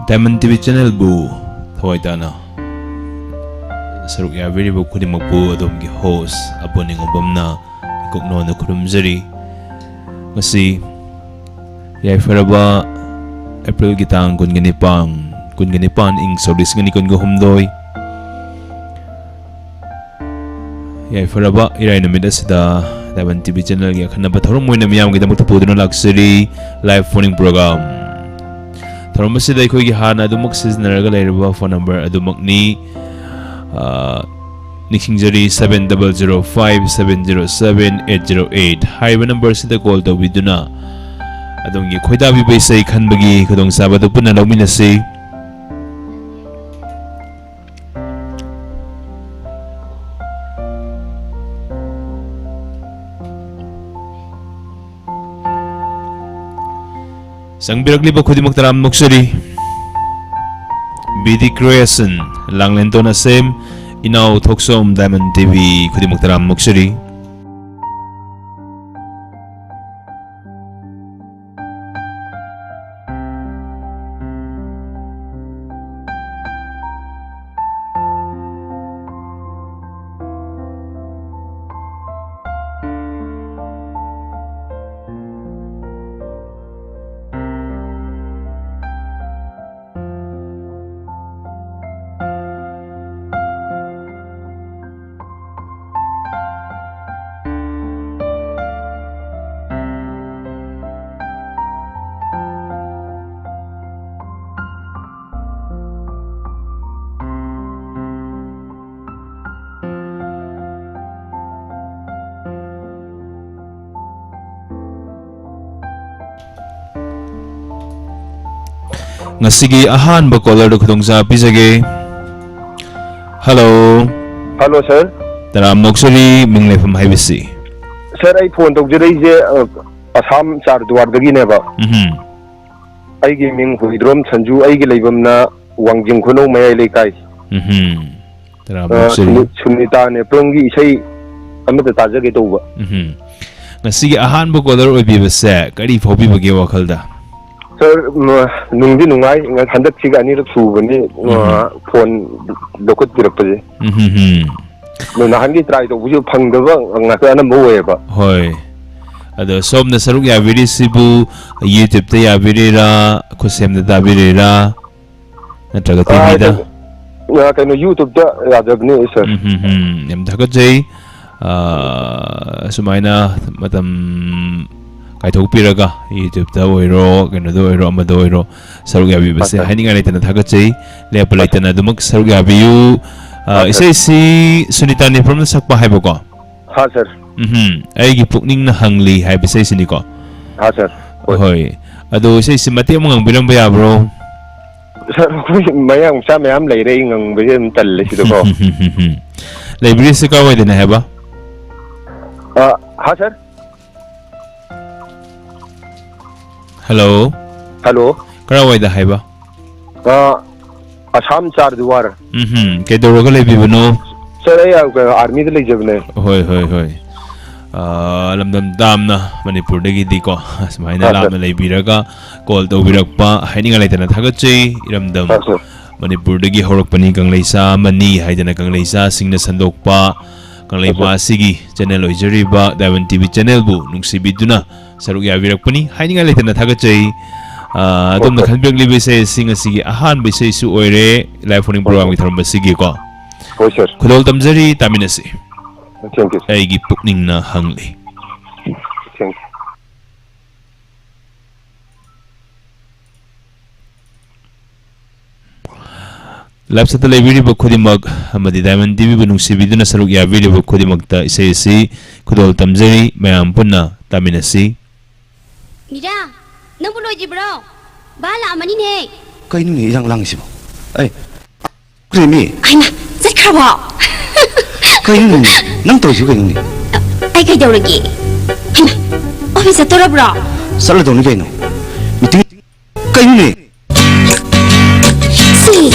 Diamond TV channel bu thawai tana saruk ya very bu khudi makbu adom gi host aboning obamna ikokno na khurumjari masi yai faraba April gitang kun ganipang ing solis ngani kun go humdoi yai faraba irai na midasida Diamond TV channel gi khanaba thorom moina miyam gi damak tapuduna luxury live phoning program Tharmasida aikogi hana adumuk siznaraga lairaba phone number adumakni Nixingjari 7005707808 haiba number sida call tawiduna adongi khoidabi baisai khanbagi khadong sabadu punna lawminasi Sangbiragli ba khudi maktaram nuksari BD Creation Langlento na sem inaw thoksom Diamond TV khudi maktaram nuksari Ngasigi ahan ba caller do khudong sa pisage Hello Hello sir Taram noksari minglefam haibisi Sir ay phone tawjari je Assam Chardwar dagi ne ba ay gi ming Huidrom Sanju ay gi leibam na Wangjing Khuno mayai lekai Taram noksari Sunita ne plongi isai amata tajage tawba Ngasigi ahan ba caller oibibase kari phobi bage wakhalda Sir, nungdi nungai handak chiga ani rak subani phone dokot pirakpaje na hangi try to buju phangdaba ngaka na moe ba hoi ado somna saruk ya viri sibu YouTube te ya virira khusem da virira natraga TV da ya kaino YouTube da ya jagni sir yam dhagat jai sumaina matam Kaithok piraga YouTube da oiro kano do oiro ama do oiro saruk yabi base haninga leitana thagachei lepa leitana dumak saruk yabiu isai si sunita ni from sakpa haibo ko ha sir ai gi pukning na hangli hai bisai sini ko ha sir hoi ado isai si mati mo ngang bilang ba bro sir mayang sa mayam leire ngang bejem talle si ko library se ka wai dena heba ha sir Hello. Hello. Karawai da haiba. Assam Chardwar. Kay doro ka lebi bano. Sir ay army da legjabne. Hoi. Alam dam na Manipur dagi di ko. Asmay na lam na lebiraga call to birakpa haini nga leitana thagachei iramdam. Manipur dagi horok pani kang leisa mani haidana kang leisa singna sandokpa kang leipa sigi channel oijariba Diamond TV channel bu nungsibiduna saruk ya virakpani haini nga leitana thagachei adom na khanbek libe se singa sigi ahan be se su oire live phoning program gi tharamba sigi ko ho sir khudol tamjari taminasi thank you ai gi pukning na hangli thank you live sa tele video khudi mag amadi Diamond TV bunung sibiduna saruk ya video khudi magta isai si khudol tamjari mayam punna taminasi Mira, nang pulo bro. Bala amanin he. Kay nung ilang lang sibo. Ay, Remy. Ay na, sat karawa. Kay nung nang to siyo kay nung. Ay kay daw lagi. Ay na, office ato ra bro. Sala daw ni kay nung. Meeting kay nung. Si,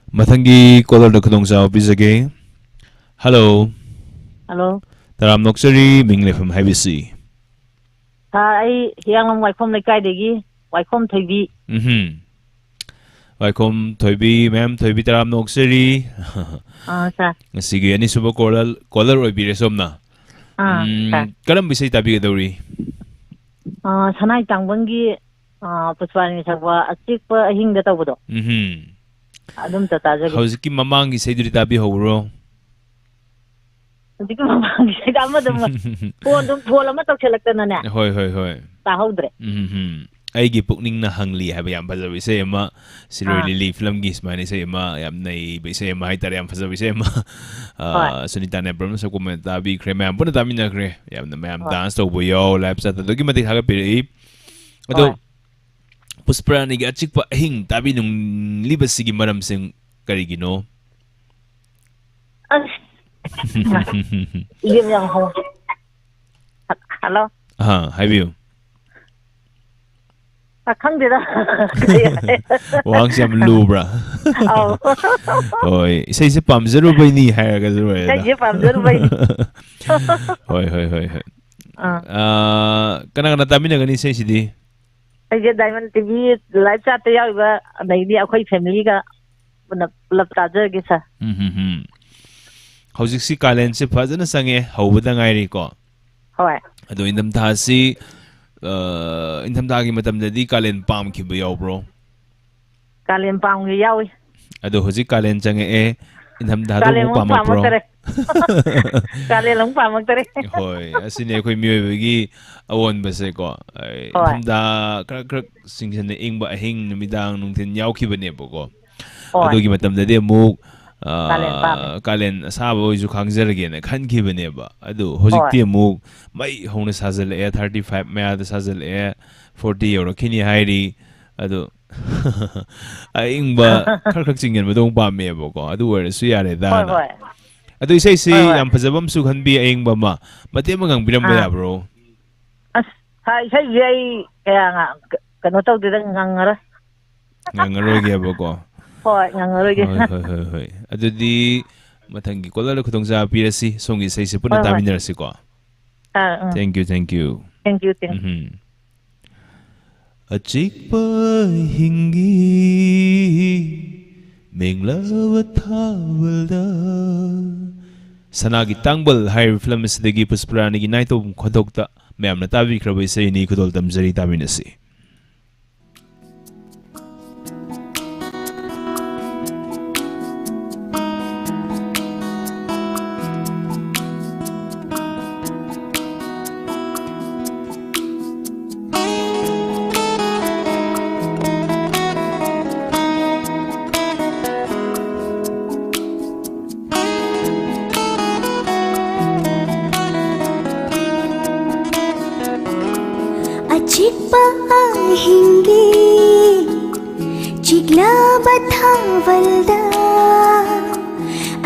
Mathangi caller da khudong sa bisage. Hello. Hello. Taram noksari mingle from HBC. Ai hiang waikhom lekai degi waikhom thoibi. Waikhom thoibi ma'am thoibi taram noksari. Sa. Sige ani suba caller oi bire somna. Karam bisai tabi gadori. Sanai tangbangi Puspani sakwa achikpa ahingda tawdo. Adum ta tajagi. Hauski mamangi saiduri tabi howro. Dikku mamangi saida amadum phone ama tawselakna ne. Hoi. Ta hawdre. Aigi pukning na hangli haba yam fazabi se ma Siroi Lily film gi smani se ma yam nei be se ma haitare yam fazabi se ma sunita ne problem sa comment tabi kre ma puna tami na kre yam na mam dance to boyo live sa to gi mati haga piri ado Pusprani gi achik pa hing tabi nung libasi gi maram sing karigino Yum yang ho. Hello. Habiyo Khangdira. Wang siam lubra. Hoi, isai se pamzaro bai ni hairaga zaro ya. Sai je pamzaro bai. Hoi. Kana tami na gani sai sidi. Sai je Diamond TV live chat ya ba nei ni akhoi family ga lap tajer gi sa. Hauzik si kalen se fazana sange hawbada ngairi ko. Hoi. Ado indam tha si intham dagi matam dadi kalen pam ki bayo bro Kalen pam gi yawi ado hoji kalen change intham da do pam bro kalen long pam tere hoi asine khoi mioi gi awon base ko intham da krak singsen ing ba hing numidang nungthin yaw ki bane bo ado gi matam dadi mu kalen asaba oizu khangjarage na khan ki bane ba adu hojikti mu mai hone sajal e 35 mea da sajal e 40 euro kini hairi adu aing ba krak chingen ba dong pa me ba ko adu wer su yare da na adu isai si yam phajabam su khan bi aing ba ma mate mangang biram ba ya bro as ha isai yai kaya nga kano taw de ngangara ngangaro ge ba ko hoi ngangaro ge hoi adudi mathangi kolar khudong sa pirasi songi sai se puna taminar si ko thank you achikpa hingi menglawa thawalda sanagi tangbal hai film sidagi Pusprani gi naito khodokta ma'am na tabi khrabai sai ni khudol tamjari taminasi Achikpa hingi chigla bathavalda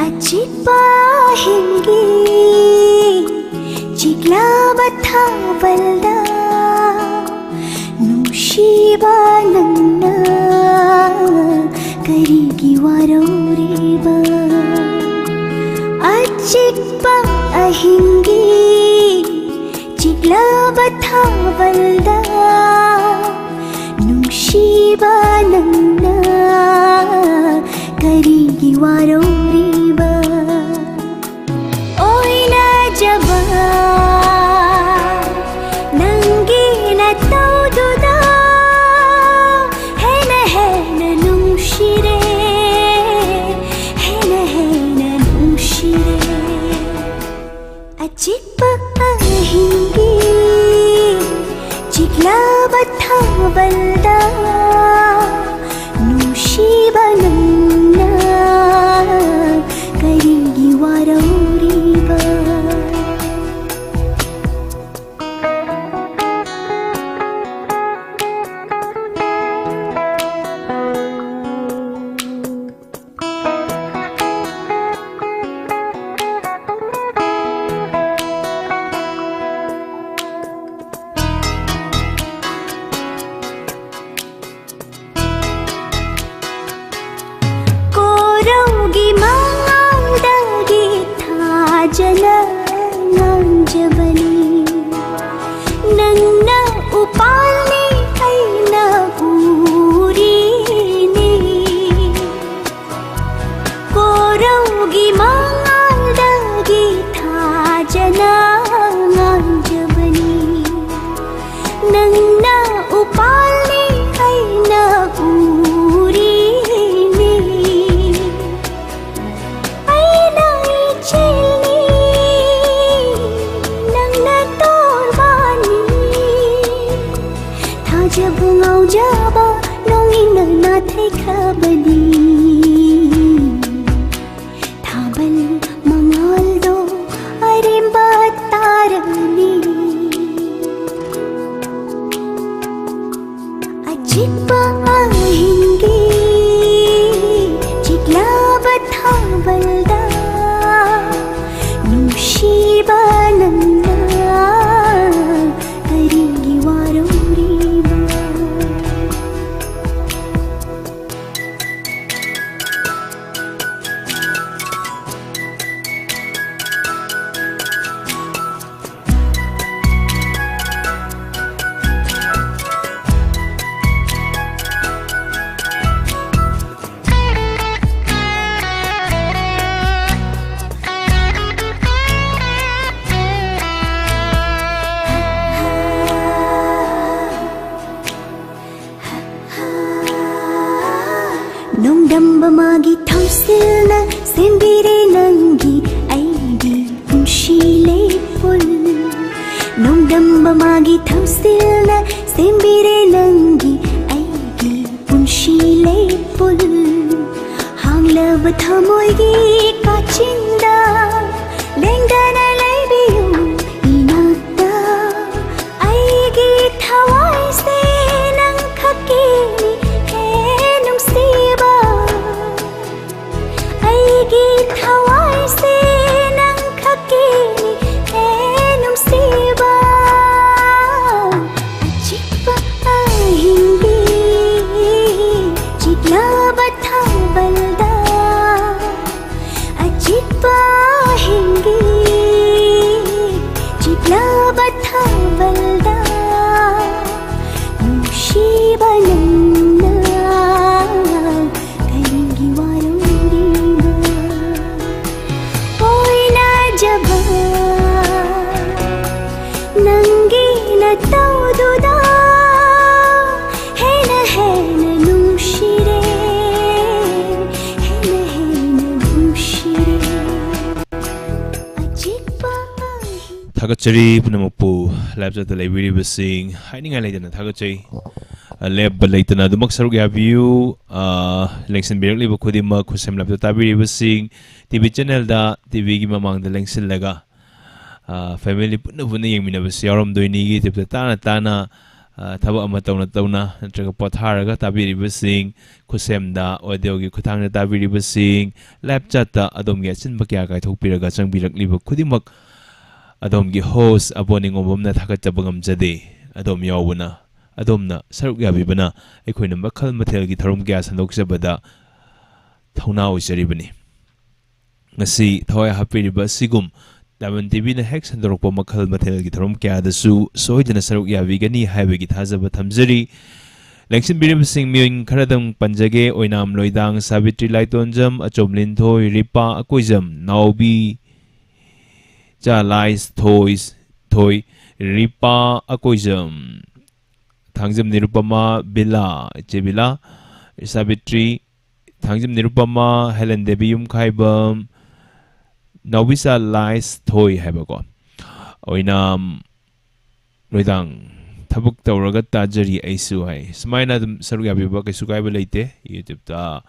Achikpa hingi chigla bathavalda Nushiba nanna karigi waroreba Achikpa hingi chigla bathavalda nushiba nanna karigi waroriba oina jaba nangi na tawduda hena nushire hena nushire achikpa hingi chigla bathavalda nushiba nanna ngaujaaba nongina na thai khabadi thabal mangaldo arimba tarani ajikpa ahingi jiglaba thabalda nushiba nanda karingi waruriba nongdamba magi thausilna sembire nangi aigi punshile pul nongdamba magi thausilna sembire nangi aigi punshile pul hanglab thamoigi kachinda lengana leibiyu inata aigi thawai se nang khaki aigi thawai se nang khaki he nungsiba ajikpa ahingi jiglaba thabalda ajikpa ahingi jiglaba thabalda nushiba nanna karingi waruriba oina jaba nangi na taududa hena nushire hena nushire ajikpa Thagachari Punamupu, Labs at the Library Sing, hiding a late in the Thagachari. Lab Balatana, the Moxaruga view, Lexen Berkeley Bukudima, Kusem Lab the Tabi was seeing TV channel da TV among the Lexen Lega family Punavuni, Minas Yarum Duini, the Tana, Taba Amatona Tona, and Tragapotaraga, Tabi was seeing Kusem da, or Diogi Kutanga Tabi was seeing Lab Chata, Adam gets in Bakiaka, Topiraga, Sang Birakli Kudimak, Adam gi host, aboning of Bomna Takatabangam Jade, Adam Yawuna. Adomna saruk yabibana aikoina makhal mathel gi tharum kya sandokjabada thauna oisaribani ngasi thoi hapiriba sigum Diamond TV na hek sandorokpa makhal mathel gi tharum kya dasu soidana saruk yabigani haibagi thajaba thamjari Lengsin birim sing myung kharadam panjage oinam loidang Savitri Laitonjam achomlin thoi ripa akoijam naubi cha lais thoi ripa akoijam Thangjam Nirupama Bila Jebila Savitri Thangjam Nirupama Helen Debium Kaibam Novisa Lais Toy Habago Oinam Loidang Tabuk Tauraga Tajari Aisu Hai Smaina Saruga Biba Kisukai Late YouTube ta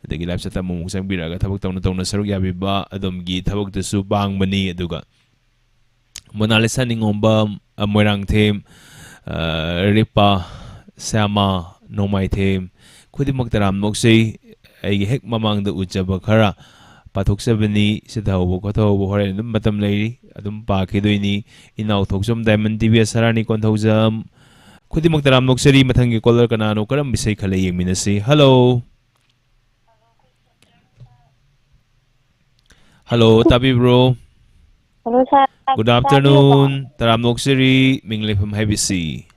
the Gilapsata Musang Biraga Tabuk Tona Saruga Biba Adamgi Tabuk the Subang Mani Aduga Monalisa Ningomba Amorang Theme Ripa Sama Nomai Them Kudimaktaram Moxi a hek mamang the Ujaba Kara Patok Seveni Sitaho Koto Horenum Batam Lady Adum Pakiduini in Autoxum Diamond TV Sarani Kontozam Kudimaktaram Moxeri Matangi Color Kanano Karam Bisay Kale Minasi. Hello Hello Tabi bro. Hello, sir. Good afternoon. Taramok Siri, Mingle from Heavy Sea.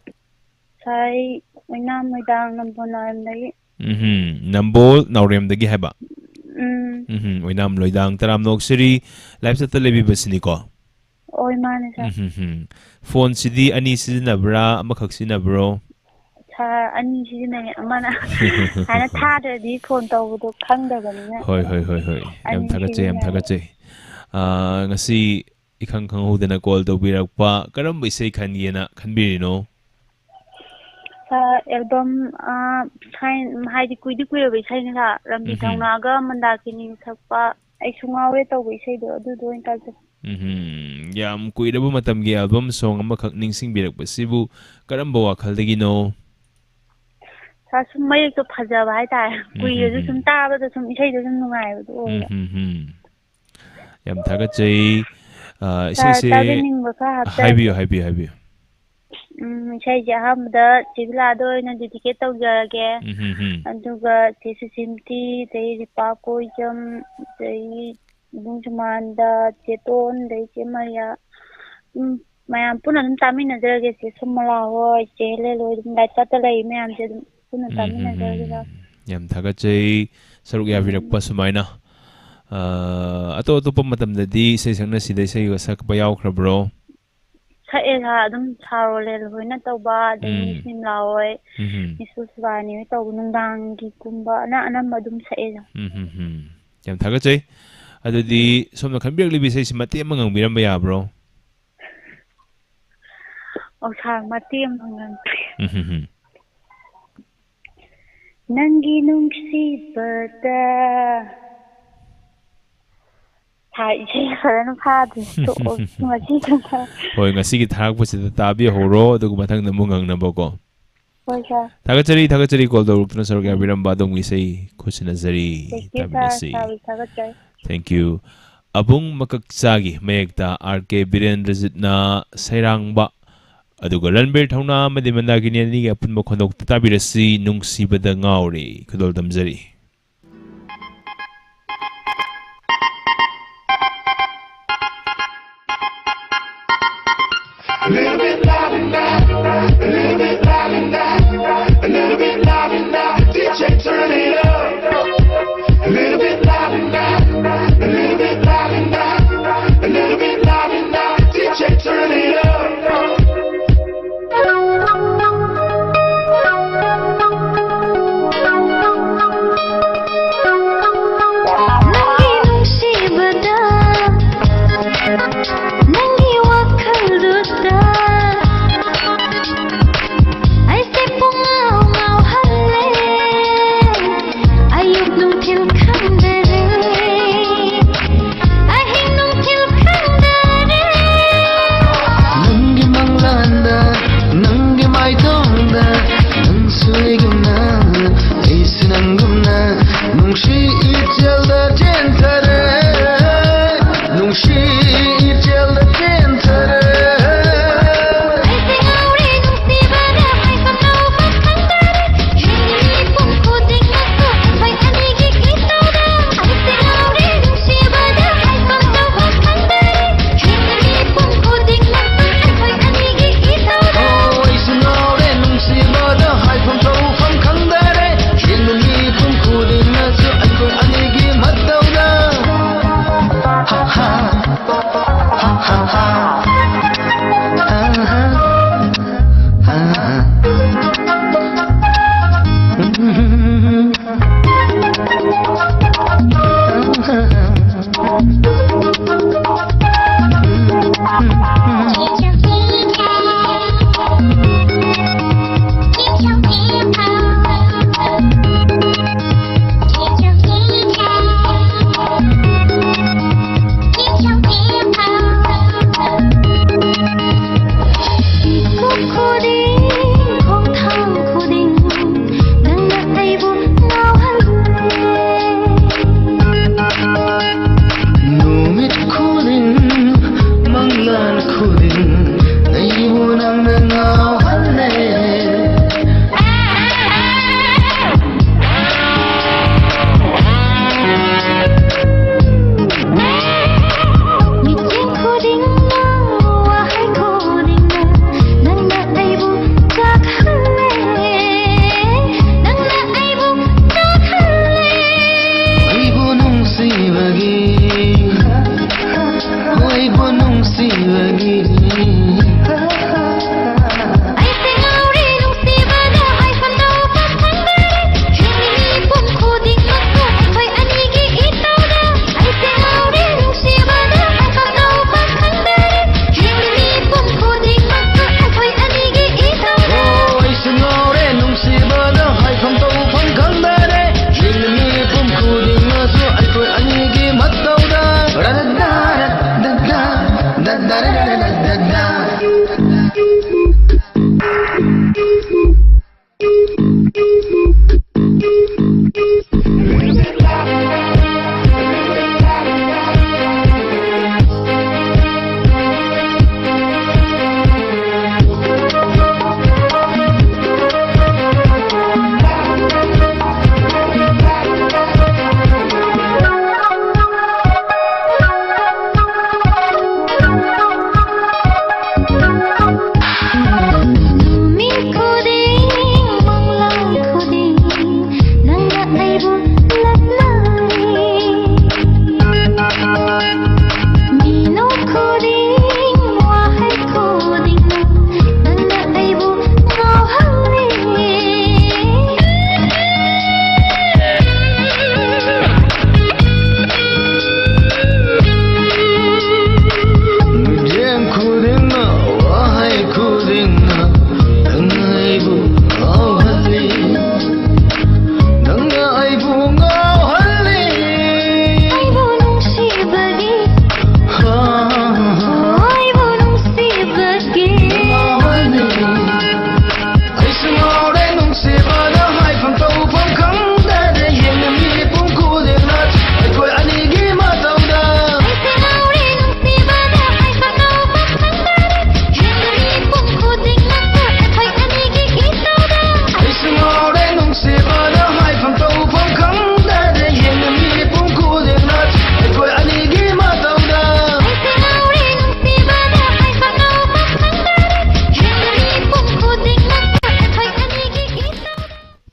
Sai, my name is Dang Nambo. Nambol, Naurem the Gihaba. We nam Loidang Taramok Siri, Lives at the Levy Basinico. Oi, man. Phone CD, Ani Sinabra, Makaxina bro. Ani Sinamana. And a tattered the phone to Kanga. Hoi. I'm Tagache. Ngasi ikang kang ho na call to birak pa karam bisay kan yena kan biri no 앨범 사인 하이디 꾸이디 꾸이어ꯕ 이사이나 람비 정나가 만다키니 삭pa ꯑꯩꯁꯨ ꯉꯥꯎꯔꯦ ꯇꯧꯕ ꯏꯁꯩꯗꯣ ꯑꯗꯨꯗꯣ ꯑꯣꯏꯅ ꯇꯥꯖꯩ. ꯌꯥꯝ ꯀꯨꯏꯔꯕ ꯃꯇꯝꯒꯤ ꯑꯦꯜꯕꯝ ꯁꯣꯡ ꯑꯃꯈꯛ ꯅꯤꯡꯁꯤꯡꯕꯤꯔꯛꯄꯁꯤꯕꯨ ꯀꯔꯝꯕ ꯋꯥꯈꯜꯗꯒꯤꯅꯣ? ꯁꯨꯝ ꯃꯌꯦꯛꯇꯣ ꯐꯖꯕ ꯍꯥꯏꯇꯥꯔꯦ. ꯀꯨꯏꯔꯁꯨ ꯁꯨꯝ ꯇꯥꯕꯗ ꯁꯨꯝ ꯏꯁꯩꯗꯣ ꯁꯨꯝ ꯅꯨꯡꯉꯥꯏꯕꯗꯣ ꯑꯣꯏꯕ. ꯌꯥꯝ ꯊꯥꯒꯠꯆꯩ. ꯏꯁꯩꯁꯦ ꯇꯥꯖꯅꯤꯡꯕ ꯈꯔ ꯍꯥꯏꯕꯤꯌꯨ ꯍꯥꯏꯕꯤꯌꯨ ꯍꯥꯏꯕꯤꯌꯨ. ꯏꯁꯩꯁꯦ ꯑꯍꯥꯟꯕꯗ ꯆꯦꯕꯤꯂꯥꯗ ꯑꯣꯏꯅ ꯗꯤꯗꯤꯀꯦꯠ ꯇꯧꯖꯔꯒꯦ. ꯑꯗꯨꯒ ꯆꯦ ꯁꯨꯁꯤꯟꯇꯤ, ꯑꯗꯩ ꯔꯤꯄꯥ ꯀꯣꯏꯖꯝ, ꯑꯗꯩ ꯏꯕꯨꯡ ꯁꯨꯃꯥꯟꯗ, ꯆꯦꯇꯣꯟ, ꯑꯗꯩ ꯆꯦ ꯃꯔꯤꯌꯥ, ꯃꯌꯥꯝ ꯄꯨꯟꯅ ꯑꯗꯨꯝ ꯇꯥꯃꯤꯟꯅꯖꯔꯒꯦ. ꯆꯦ ꯁꯣꯃꯣꯂꯥ ꯍꯣꯏ, ꯆꯦ ꯍꯦꯂꯦꯜ ꯍꯣꯏ, ꯑꯗꯨꯝ ꯂꯥꯏꯠ ꯆꯠꯇ ꯂꯩ ꯃꯌꯥꯝꯁꯦ ꯑꯗꯨꯝ ꯄꯨꯟꯅ ꯇꯥꯃꯤꯟꯅꯖꯔꯒꯦ. ꯌꯥꯝ ꯊꯥꯒꯠꯆꯩ ꯁꯔꯨꯛ ꯌꯥꯕꯤꯔꯛꯄ ꯁꯨꯃꯥꯏꯅ. ꯑꯇꯣꯞ ꯑꯇꯣꯞꯄ ꯃꯇꯝꯗꯗꯤ ꯏꯁꯩ ꯁꯛꯅ ꯁꯤꯗ ꯏꯁꯩꯒ ꯁꯛꯄ ꯌꯥꯎꯈ꯭ꯔꯕ꯭ꯔꯣ? ꯁꯛꯑꯦ ꯑꯗꯨꯝ ꯁꯥꯔꯣꯂꯦꯜ ꯍꯣꯏꯅ ꯇꯧꯕ, ꯑꯗꯩ ꯃꯤꯁ ꯅꯤꯝꯂꯥ ꯍꯣꯏ, ꯃꯤꯁ ꯁꯨꯕꯥꯅꯤ ꯍꯣꯏ ꯇꯧꯕ ꯅꯨꯡꯗꯥꯡꯒꯤꯒꯨꯝꯕ ꯑꯅꯝꯕ ꯑꯗꯨꯝ ꯁꯛꯑꯦ. ꯌꯥꯝ ꯊꯥꯒꯠꯆꯩ. ꯑꯗꯨꯗꯤ ꯁꯣꯝꯅ ꯈꯟꯕꯤꯔꯛꯂꯤꯕ ꯏꯁꯩꯁꯤ ꯃꯇꯦꯛ ꯑꯃ ꯉꯪꯕꯤꯔꯝꯕ ꯌꯥꯕ꯭ꯔꯣ? ꯁꯥꯔ ꯃꯇꯦꯛ ꯑꯃ ꯉꯪꯕꯤꯔꯝꯕ. ꯅꯪꯒꯤ ꯅꯨꯡꯁꯤꯕꯗ ꯏꯁꯩ ꯐꯖꯅ ꯐꯥꯗ꯭ꯔꯤ. ꯍꯣꯏ, ꯉꯁꯤꯒꯤ ꯊꯥꯔꯛꯄꯁꯤꯗ ꯇꯥꯕꯤꯍꯧꯔꯣ, ꯑꯗꯨꯒ ꯃꯊꯪꯗ ꯑꯃꯨꯛ ꯉꯪꯅꯕꯀꯣ. ꯍꯣꯏ ꯁꯥꯔ. ꯊꯥꯒꯠꯆꯔꯤ ꯀꯣꯜ ꯇꯧꯔꯛꯇꯨꯅ ꯁꯔꯨꯛ ꯌꯥꯕꯤꯔꯝꯕ ꯑꯗꯣꯝꯒꯤ ꯏꯁꯩ ꯈꯨꯠꯁꯤꯟꯅꯖꯔꯤ. ꯇꯥꯃꯤꯟꯅꯁꯤ. Thank you. ꯑꯕꯨꯡ ꯃꯀꯛꯆꯥꯒꯤ ꯃꯌꯦꯛꯇ RK ꯕꯤꯔꯦꯟꯗ꯭ꯔꯖꯤꯠꯅ ꯁꯩꯔꯥꯡꯕ, ꯑꯗꯨꯒ ꯔꯟꯕꯤꯔ ꯊꯧꯅꯥ ꯑꯃꯗꯤ ꯃꯟꯗꯥꯀꯤꯅꯤ ꯑꯅꯤꯒꯤ ꯑꯄꯨꯟꯕ ꯈꯣꯟꯊꯣꯛꯇ ꯇꯥꯕꯤꯔꯁꯤ. ꯅꯨꯡꯁꯤꯕꯗ ꯉꯥꯎꯔꯦ. ꯈꯨꯗꯣꯜ ꯇꯝꯖꯔꯤ. A little bit louder now, a little bit louder now, a little bit louder now, DJ turn it up. A little bit louder now, a little bit louder now, a little bit louder now, DJ turn it up.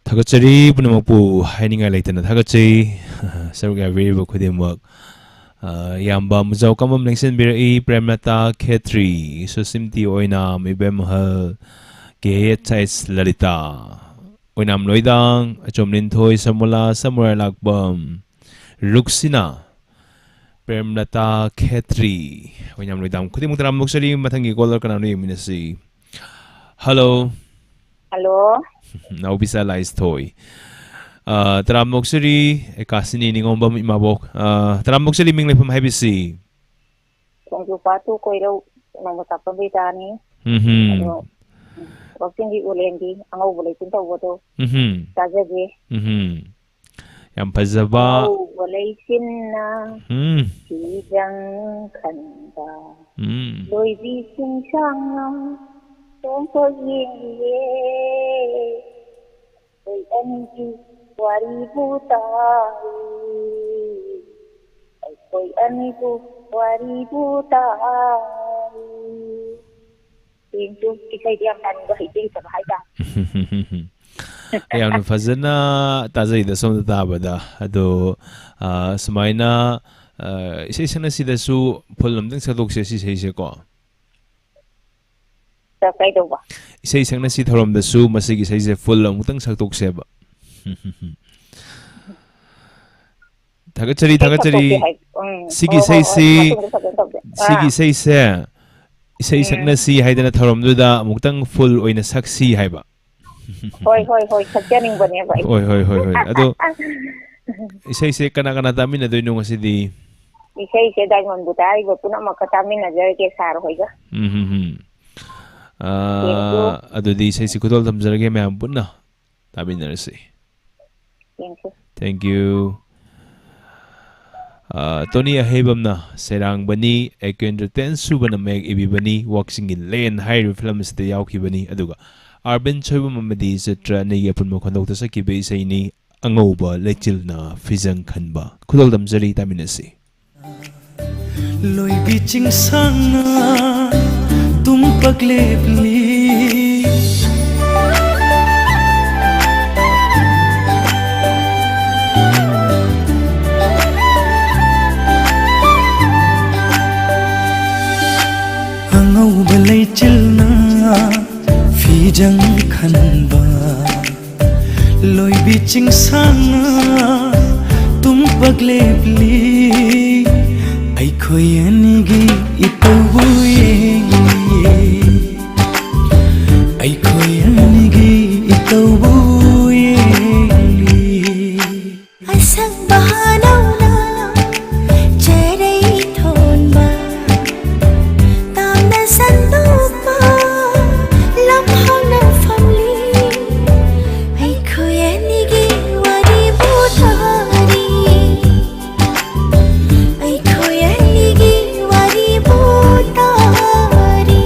Thakachari punamapu haininga laitana thakachai sarga variable khudimak yamba muzau kamam lengsen birai Premlata Khetri Susimti oina mibem hal ke chais lalita oinam loidang achomnin thoi samula samura lakbam Ruksina Premlata Khetri oinam loidang khudimuk taram muksari mathangi caller kana ni minasi. Hello. Hello. Now bisa lais toy. Taram moksuri ekasini ningom bam imabok. Taram moksuri ming lepam habisi. Kung patu ko ilo nang matapang bitani. Waktu di ulendi, angau boleh cinta bodo. Saja je. Yang pazaba. Angau boleh cinna. Sidang kanda. Loi bising sang. Tungkol ye. Oi anji waribu tahu. Oi anji waribu tahu. Pintu kisah dia kan berhenti sama aja. Yang fazana taza ida som tabada ado semaina isai sana sida su pholam ding sadok se si se ko. Sakai do ba. Isai sana si thorom da su masigi sai se full amutang saktok se ba. Thakachari sigi sai se isai sakna si haidana thorom duda amutang full oina saksi haiba. Hoi sakyaning bane ba. Hoi ado isai se kana tamin na doino ngasidi. Isai se diamond butai ba puna makatamin na jar ke sar hoiga. Ado di isai si kutol tamjarage mayam punna tamin na rasi. Thank you. Tony Ahebam na serang bani ekendra tensu bana meg ibi bani walking in lane high films de yauki bani aduga Arben choiba mamadi satra ne yapun mo khondok ta sakibe isai ni angoba lechil na fizang khanba khudol damjari taminasi loi biching sanga tum pagle pli angoba lechil na fizang khanba loi biching sanga tum pagle pli ai khoi anigi itobuye ai khoi anigi itobuye asang bahanaw na cherai thon ba tam na sandok ba lam hau na family ai khoi anigi wari butari ai khoi anigi wari butari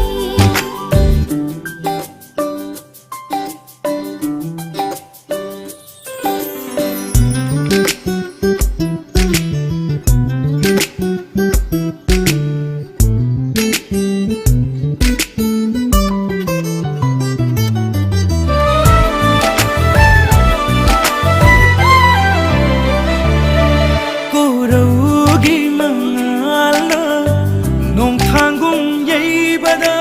Koraugi mangala nong thangung yeibada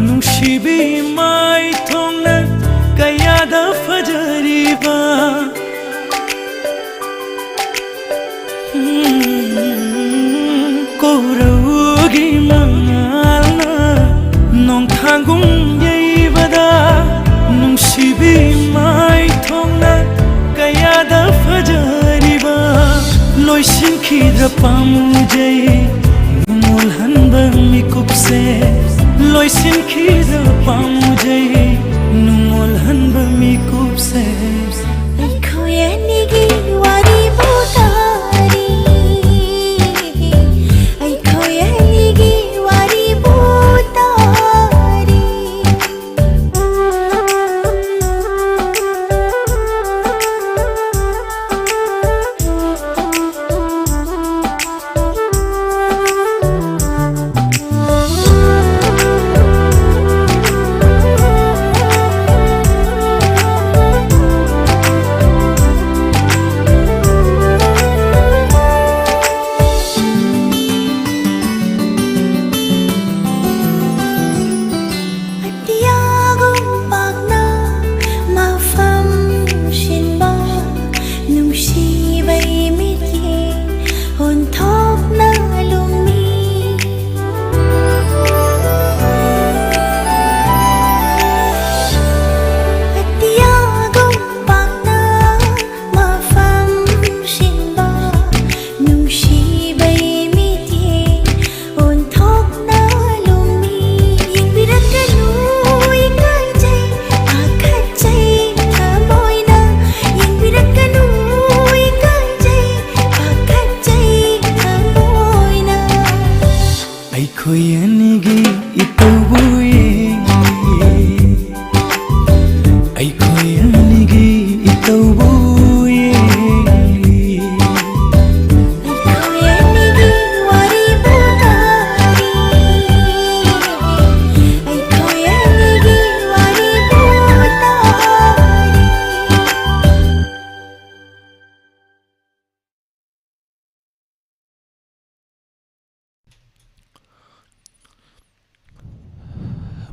nungsibi mai thongna kayada fajariba Koraugi mangala nong thangung yeibada nungsibi mai thongna kayada fajariba loisin khidra pamujai numol hanba mikup se loisin khidra pamujai numol hanba mikup se ai khoi anigi wari butari ai khoi anigi wari butari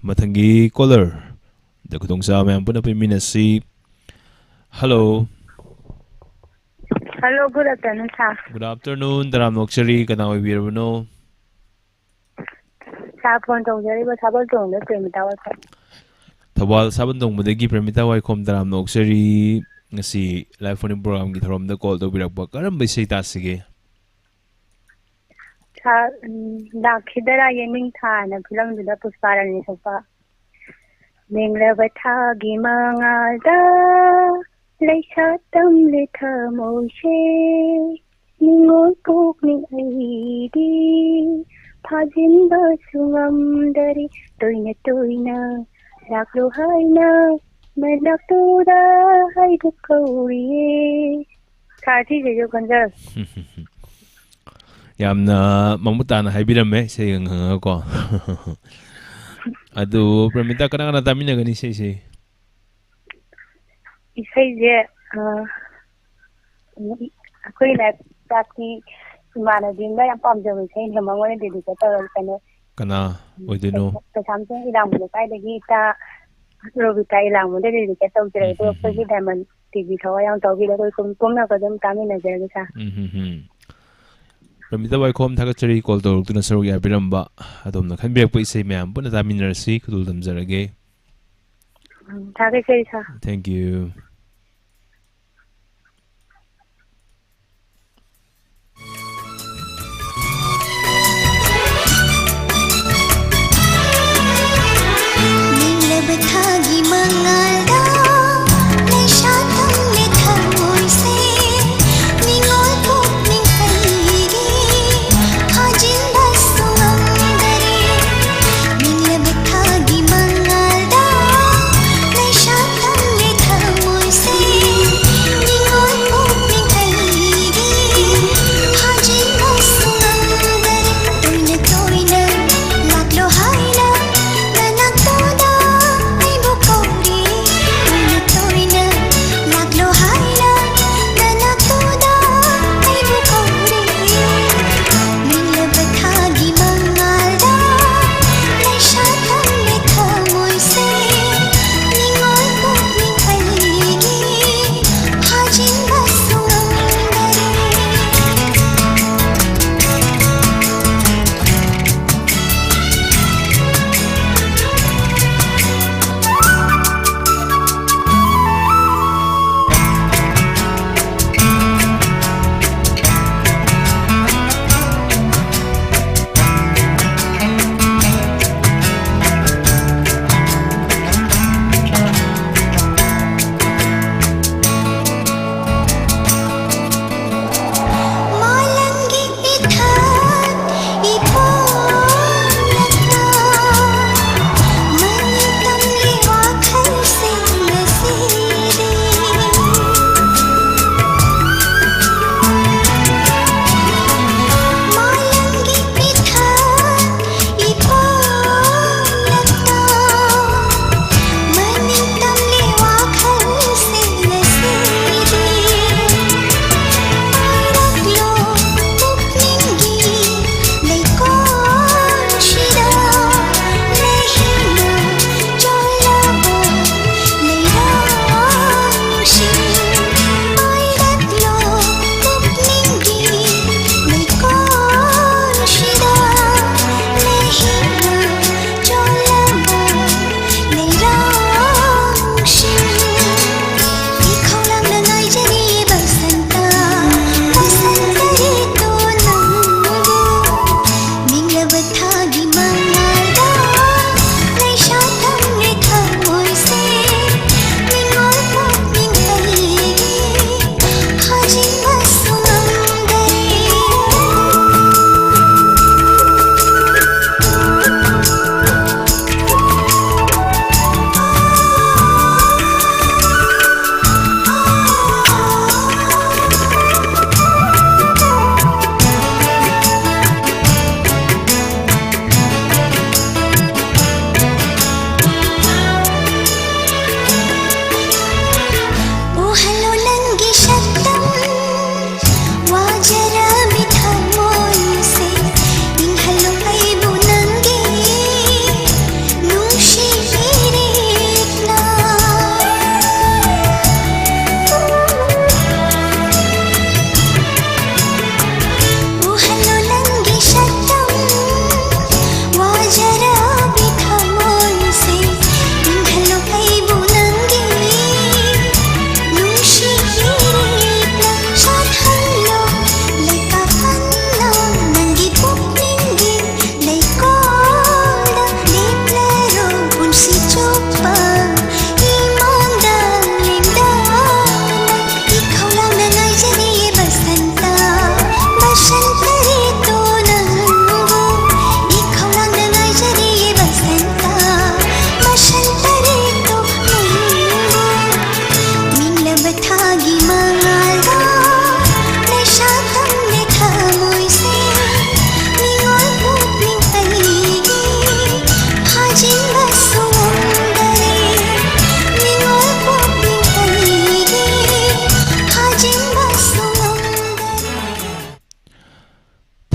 matangi caller da kutong sa mayam puna piminasi. Hello. Hello, good afternoon, sir. Good afternoon. Daram Nokchari kanang ibirano. Sa phone tawjariba sabal tawna Premita wa sir. Thawal sabandong mudagi Premita Waikhom Daram Nokchari ngasi live phone program gi thorom da call tawbirakpa karam bisai tasige. Sa dakhidara yening tha na film da pusparani sopa. Menglaba thagi mangalda Laisa tâm lê thơ môi xê Ni ngôi cốc ni ai đi Pha dính bơ sung âm dari tôi na Lạc lô hai na Mẹ lạc tu đa hay được câu riêng Khá thi dễ dụ con giờ Yamna mamutana haibirame say ang ko. Ado Premita kanang natami na gani say. Isaize akoina taki imanadinda yam pamjaba isai hemangone dedicate tawalkane Kana oidino. Samsung ilamune kaidagi ta Robita ilamune dedicate tawjare to pagi diamond TV thawa yang tawgira ko kumna kadam tami najare sa Premita Waikhom thakachari call to tuna saru ya biramba adom na khanbiak pa isay mayam puna taminarsi kudul damjarage. thakachari sa Thank you. Menglaba thagi mangalda Laisa tâm lê thơ môi xê Ni ngôi cốc ning kaigi Hajin da sungam dari Menglaba thagi mangalda Laisa tâm lê thơ môi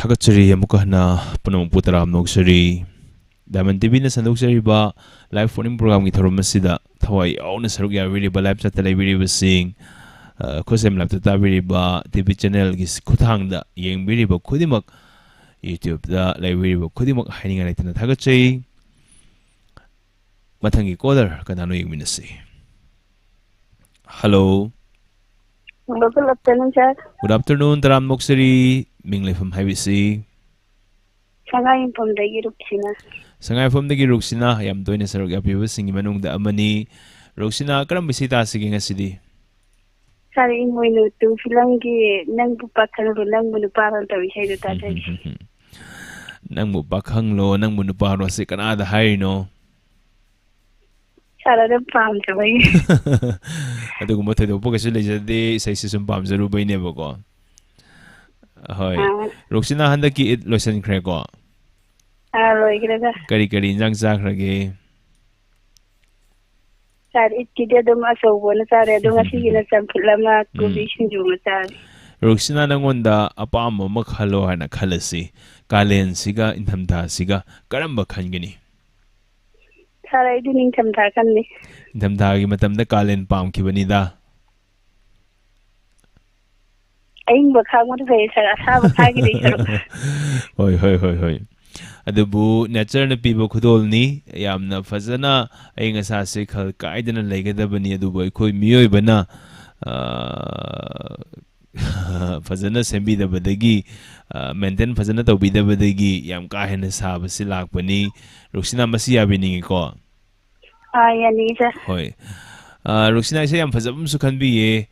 Thakachari amuka hana punamuk putaram noksari Diamond TV na sandokjari ba live phone program ki thorum masida thawai yauna saruk ya really ba live chat lai really ba sing khosem laptop ta really ba TV channel ki khuthang da yeng really ba khudimak YouTube da lai really ba khudimak haininga laitana thakachai mathangi caller kanano yengminasi Hello Good afternoon, sir. Good afternoon taram noksari minglefam haibisi Sangay from the European. Sangay from the Ruxina, I am doing a sort of singing Manung the Amani, Ruxina, Karambisita singing a city. Sorry, when you do Filangi, Nangu Pakan, Nangu Parent, we say that. Nangu Bakanglo, Nangu Paro, second other high, no. Sarah Palms away. I don't know what the book is a day, say some palms, the Ruby never go. Ruxina Handaki it Losan Crego. Kari Zang Zakragi. Sir, it did a muscle one, I don't see in a sample lama, condition you matter. Ruxina Nangunda, Apamo, Makhalo, and a Kalasi, Kalen Siga, in Tamta Siga, Karamba Kangini. Sir, I didn't come back on me. Tamtagi Matam the Kalen Palm Kibanida. Anh bậc không có về sao sao bậc hai cái gì rồi. Hoi. Adubu nature na pibo khudol ni yamna fazana ay nga sa se khal kaidana legadabani adubu khoi miyoy bana fazana sembi da badagi maintain fazana tawbi da badagi yam ka hena sa basi lakpani Ruxina masi yabiningi ko Yani sa. Hoi Ruxina isa yam fazabum su khanbi ye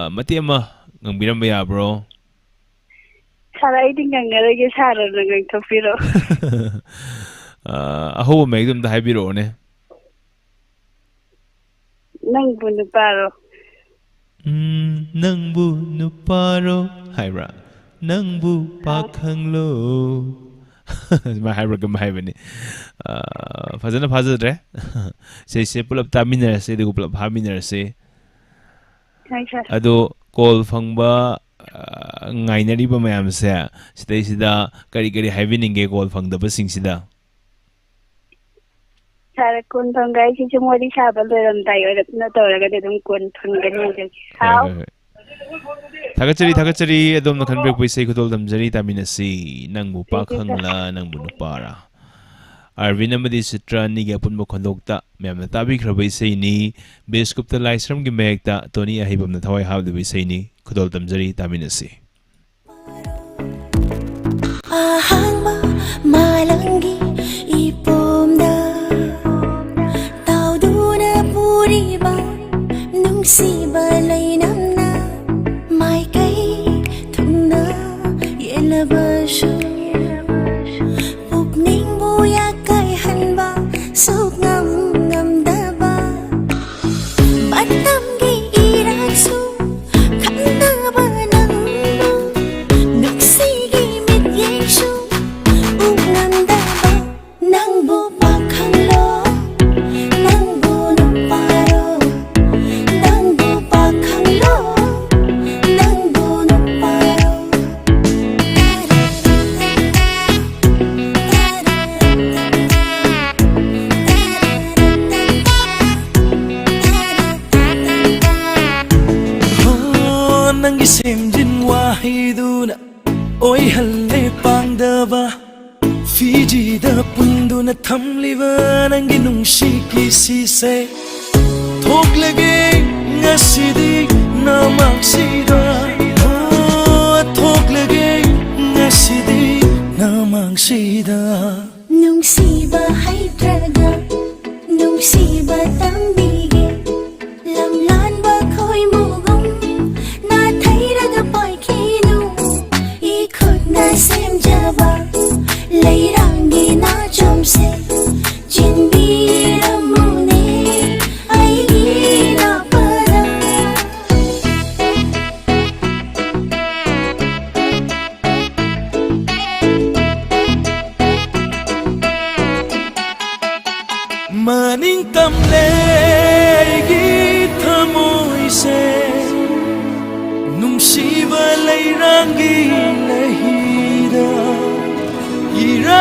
mati ama ngambiram ba ya bro Sarai din ngangarage saro nang topiro aho megdum da habiro ne nang bunu paro nang bunu paro haira nang bu pakhanglo ma haira gam haibani fazana fazadre se pulap taminer se de pulap haminer se ado call fangba ngainari ba mayam se sidai sida kari haivining ge call fang da ba sing sida sara kun thangai si chumori sabal ram tai ora na tora ga dum kun thangani je how thagachari adom na khanbek pui kudol damjari taminasi nangbu pa khangla nangbu para Arvin amadi sitra ni ga punmo khondokta mem na tabi khrabai sei ni beskupta laisram gi mekta toni ahibam na thawai hawde bi sei ni kudol damjari taminasi ahangba malangi ipomda tauduna puriba nungsiba lainamna mai kai thungna yelabashu pukning buya kai hanba suk ngam ngam daba batam gi iraksu khanda ba nang nuksi gi mit yengshu ugnam daba nang bu pakhang lo nang bu nu paro nang bu pakhang lo nang bu nu paro Nangi semjin wahiduna oi halle pangdaba Fiji da punduna thamliba nangi nungshi kisi se thok lage ngasidi namangsida thok lage ngasidi namangsida nungsiba haidraga nungsiba tambige lamlan ba khoi mugum na thairaga paikinu ikhut na semjaba leirangi na chomse jinbiramune aigi na para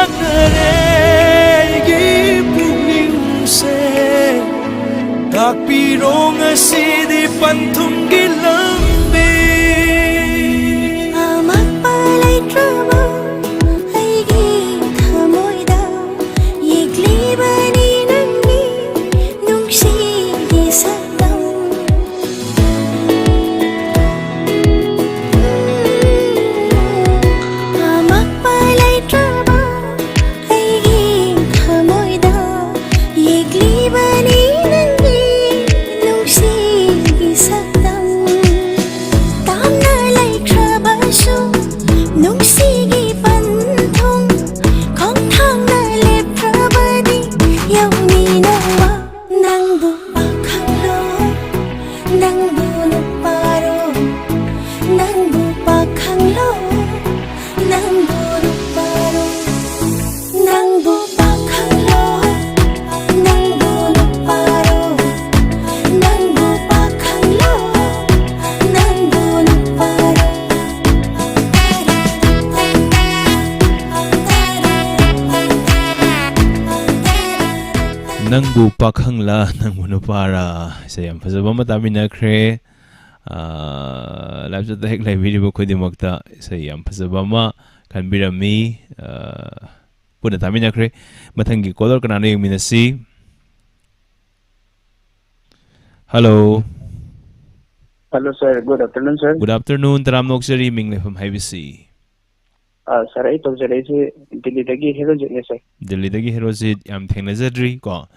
laknare puning se takpirong asidi panthum gilambi Magpalay traba aigi thamoida yeglibani nangi nungsigi saktam Magpalay traba aigi thamoida yeglibani nangi nungsigi saktam Tamna lay traba su nungsigi panthong khong thang na le prabadi yauni nawa nang bu pakhalo nang bu nuparo nang bu pakhalo nang bu nuparo nang bu pakhalo nang bu nuparo nang bu pakhalo nang bu nuparo Nangbu pakhangla nangbu nupara sa yam fazaba matami na kre live sa tahik live video ko dimakta sa yam fazaba ma kanbirami puna tami na kre matangi color kanano yung minasi. Hello. Hello sir, good afternoon sir. Good afternoon. Taram noksari mingle from Hibisi. Sir, ay tawjaray si Delhi dagi hero jit ne sir. Delhi dagi hero jit yam thengnazadri ko.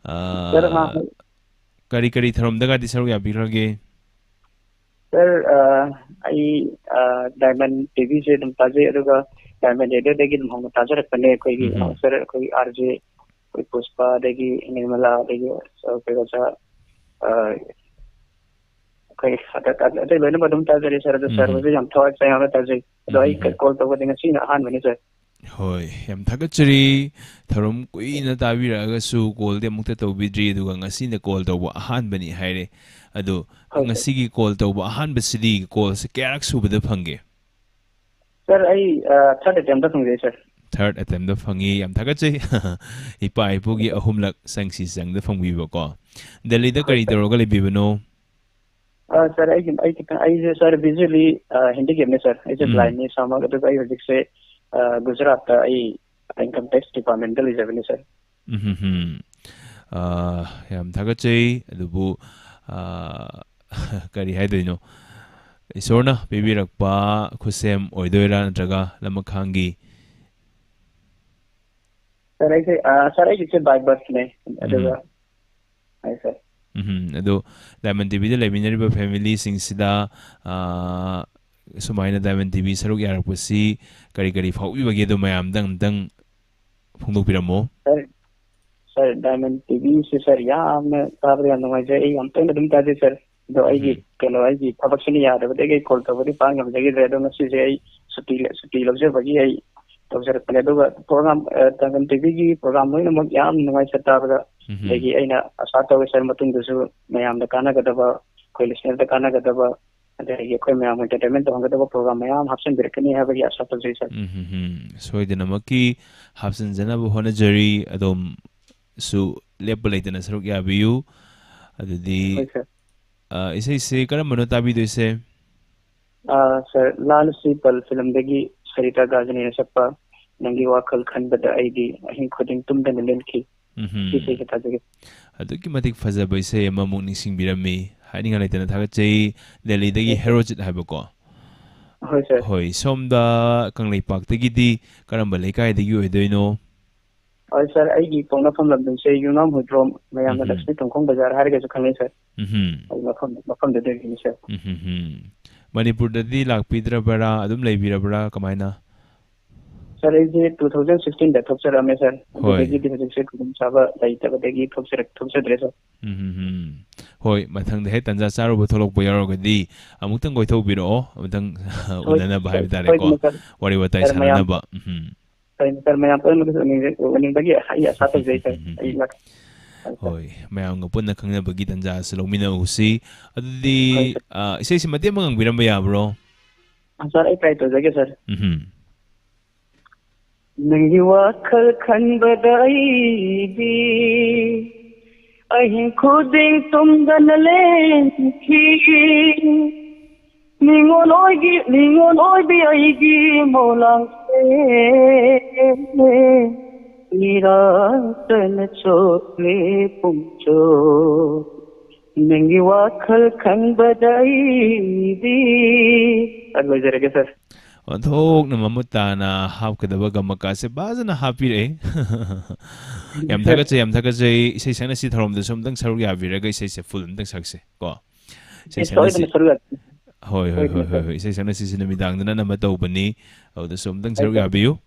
Sir, Kari tharom daga di sarong yabirage. sir, ay Diamond TV se dum taje aduga Diamond radio dagi dum hong taje rakne koi gi sir koi RJ koi Puspa dagi Nirmala dagi so koi sa koi ada loina badum taje re sir sir was jam thawat sai hama taje doi call to godinga sina han mani sir. Hoi, yam thagachari tharom kuina tabiraga su call de mukta tawbidri aduga ngasi na call tawba ahan bani haire adu ngasi gi call tawba ahan basidi call se kyarak subada phange. Sir, ay third attempt thang sir. Third attempt da phangi yam thagachai ipa ipugi ahumlak sangsi sang da phangbi ba ko. Delhi da kari toroga le bibano. Sir, I sir visually Hindi game sir. I just blind ni sama to I would say Gujarat income tax departmental is revenue sir. Yam thagachai adubu kari haidino. Isorna bibirakpa khusem oidoira natraga lamakhangi. Sir, I say by birth ne. Hi sir. Ado Diamond TV da leminariba family singsida sumaina Diamond TV saruk yarakpasi kari phawibage do mayam dang phongdokpiramo. Sir, Diamond TV se sir yam tabra ngai je am tang dum taje sir. Do ai gi kelo ai gi production ya da de call to bari pang am jagi redo na si ai suti lobje bagi ai to sir pale do program Diamond TV gi program noi na yam ngai sa tabra lagi aina asata we sir matung dusu mayam da kana gadaba koi listener da kana gadaba adagi koi mayam entertainment da gadaba program mayam hapsen birkani ha bagi asata jai sir. Soidinamaki hapsen janaba honajari adom su lepalaitana saruk yabiyu adudi isai se karamano tabido ise. Sir, Lal Sipal film dagi Sarita Gajani sappa nangi wakal khanbada aidi ahin khoding tumda nelki. Aduki matik fazaba ise mamuk ningsingbirami haninga laitana thagachai Delhi dagi herojit habako. Hoi sir. Hoi somda Kangleipak dagidi karamba leikai dagi oidoino. Hoi sir, aigi pongna pham labdun se yungam hudrom mayam da Lakshmi Tongkhong Bazar harga ju khangai sir. Mafam da dagi sir. Manipur dadi lakpidrabara adum leibirabara kamaina. Sir, is 2016 that of sir ame sir. Dagi digi kudum saba daita dagi thopse dresa. Hoi mathang de tanja charu bo tholok boyaro gadi amutang goi thobiro amutang unana bahai tare ko wari watai sanana ba. Sir, mayam pa ni dagi ya sata jai sir. Hoi mayam nga punna khangna bagi tanja salomina usi adudi isai simate mangang biramba ya bro. Sir, I try to jage sir. नंगी वाखल खनबदाईदी अहिं खुदिंग तुमदन लेंखी निंगोन ओइबी अइगी मोलांग से निरासन चोले पुंचो नंगी वाखल खनबदाईदी अगोजरेगे sir Onthok na mamuta na hap kadaba gamaka se baza na happy re. Yam thaga jay isay sana si tharom da somdang sarug ya viraga isay se full ndang sakse ko. Isay sana si Hoy isay sana si sinamidang na namatau bani au da somdang sarug ya biyu.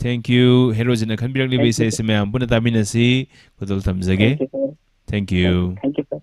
Thank you. Heroes na kanbirang libe isay se mayam puna tamin na si kudol tamzage. Thank you. Thank you, sir.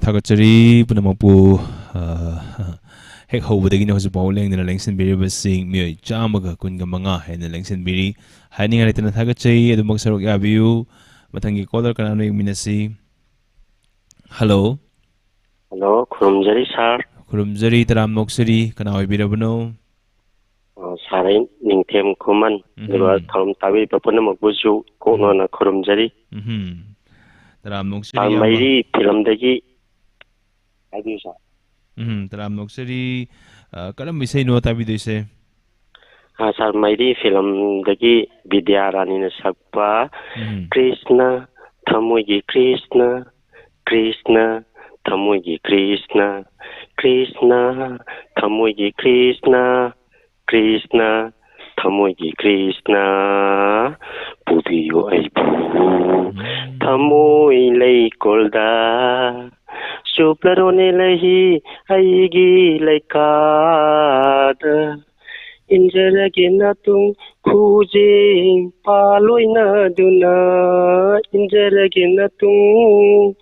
Thakachari Punamapu Hek Hobadagi no Bowling and Langson Biri sing me Jamaga Kungamanga and the Langson Biri hiding at the Thakachai, the Moxarok Abu, Matangi Koder Kanano Minasi. Hello. Hello, Kurumjari sir. Kurumjari Taram Noxari, Kanawi Birabano. Sarin Ningtem Kuman, the word Tom Tavi Papunam Buzu, Kono Kurumjari. Taram Noxari. Mayri, Pilamdagi. I do, sir. Taram Noxari, Karam we say no Tavi they say. Sir Mayri, Filamdagi, Vidyarani Sakpa, Krishna, Tamugi Krishna, Krishna. Tamugi Krishna, Krishna, Tamugi Krishna, Krishna, Tamugi Krishna, Pudiyo Aibu, Tamui Lay Kolda, Suplarone Lahi, Aigi Laikada, Injaraginatung, Kujing, Paloina Duna, Injaraginatung.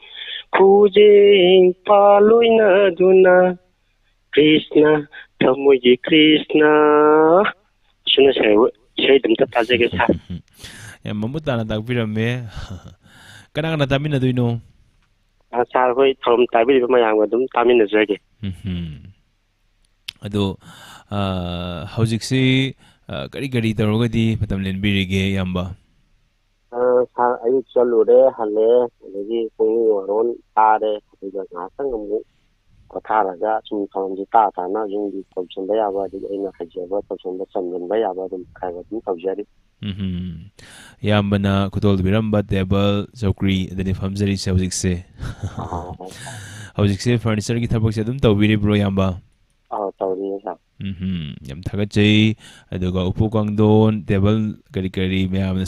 Kujing paloina duna Krishna Tamugi Krishna Shuna say them to Tajik. Mamutana Dagvirame Kanana Tamina do you know? Sarway from Tabi Mayam, Tamina Zagi. Ado Hausiksi Karigari Tarogadi, Patamlin Birige Yamba. I salute Hale, Lady Pony Tade, because nothing Kotaraga, some from the Tata, not in the Thompson Bayaba, the Ina Hajava, Thompson the Sun and Bayaba, the Kavatin of Jerry. Yambana Kutol Viramba, Table, Zokri, the Nifamzeri Sausiksi. Hausiksi furniture guitar Adam Tawiri Broyamba. Oh, Tawri. Yam Tagachay, Aduga Upukang Don, Table, Karikari, Mayam,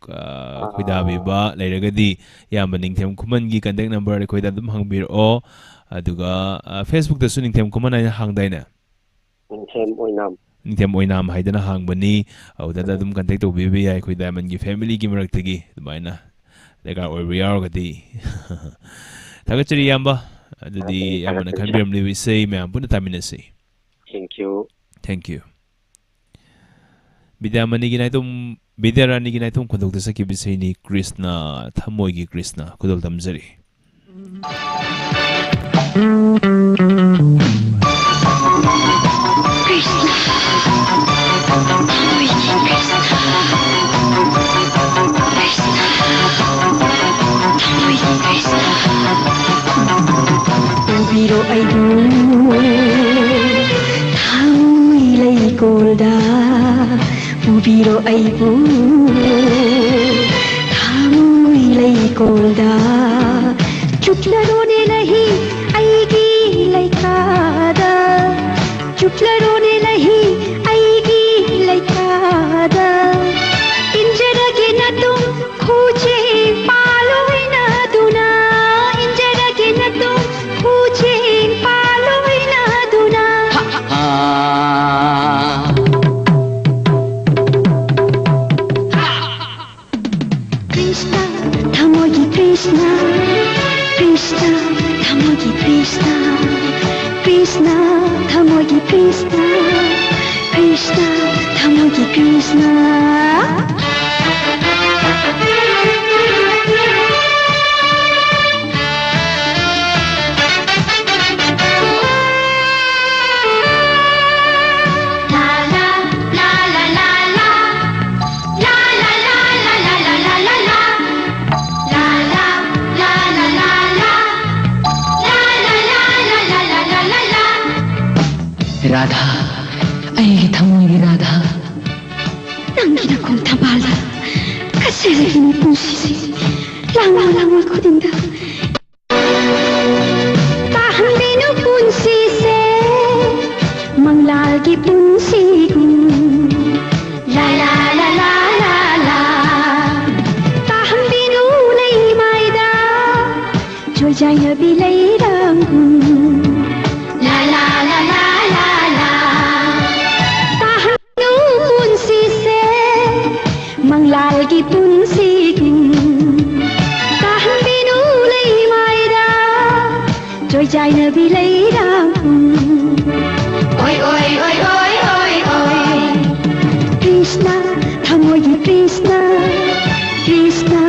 Kuidabiba, Lairagadi, Yambaning Tem Kumangi, contact number, Quidadum Hangbir or Aduga Facebook, the Suning Tem Kuman and Hang Dina. Tem Oinam, Haidana Hang Bani, Audadum contact of Bibi, I could diamond give family Gimaratagi, the Bina. They got where we are. Tagachay Yamba, the Yamana Canberra, we say, Mam, put the time in say. Thank you. Thank you. Bidamani ginaitum bidarani ginaitum kondok sa kibisini Krishna Tamogi Krishna kudol tamzari. Krishna Tamogi Krishna Krishna Tamogi Krishna Ubiro aidu Golda, Ubiro Aibu, Thamu Ilai Golda, Chutlarone Lahi, Aigi Laikada, Chutlarone Lahi, Aigi Laikada, Injaragenatum, Kuche, Paloina Duna, Injaragenatum, Kuche, Paloina Duna. Krishna, Tamogi Krishna, Krishna, Tamogi Krishna, Krishna, Tamogi Krishna, Krishna, Tamogi Krishna. Radha, ay Tamogi Radha. Nangina kong tabala, kasi lagi ni pusi, langoy ko din da. Tahan binu punsi se, manglagi punsi ko. La la la la la la. Tahan binu lay maida, joy jaya bilay rangku. La la la la la la. Tahan binu punsi se, manglagi punsi ko. Tahan binu lay maida, ꯆꯠꯅꯕꯤ ꯂꯩꯔꯥꯡ oi oi oi oi oi oi Krishna ꯊꯃꯣꯏꯒꯤ Krishna Krishna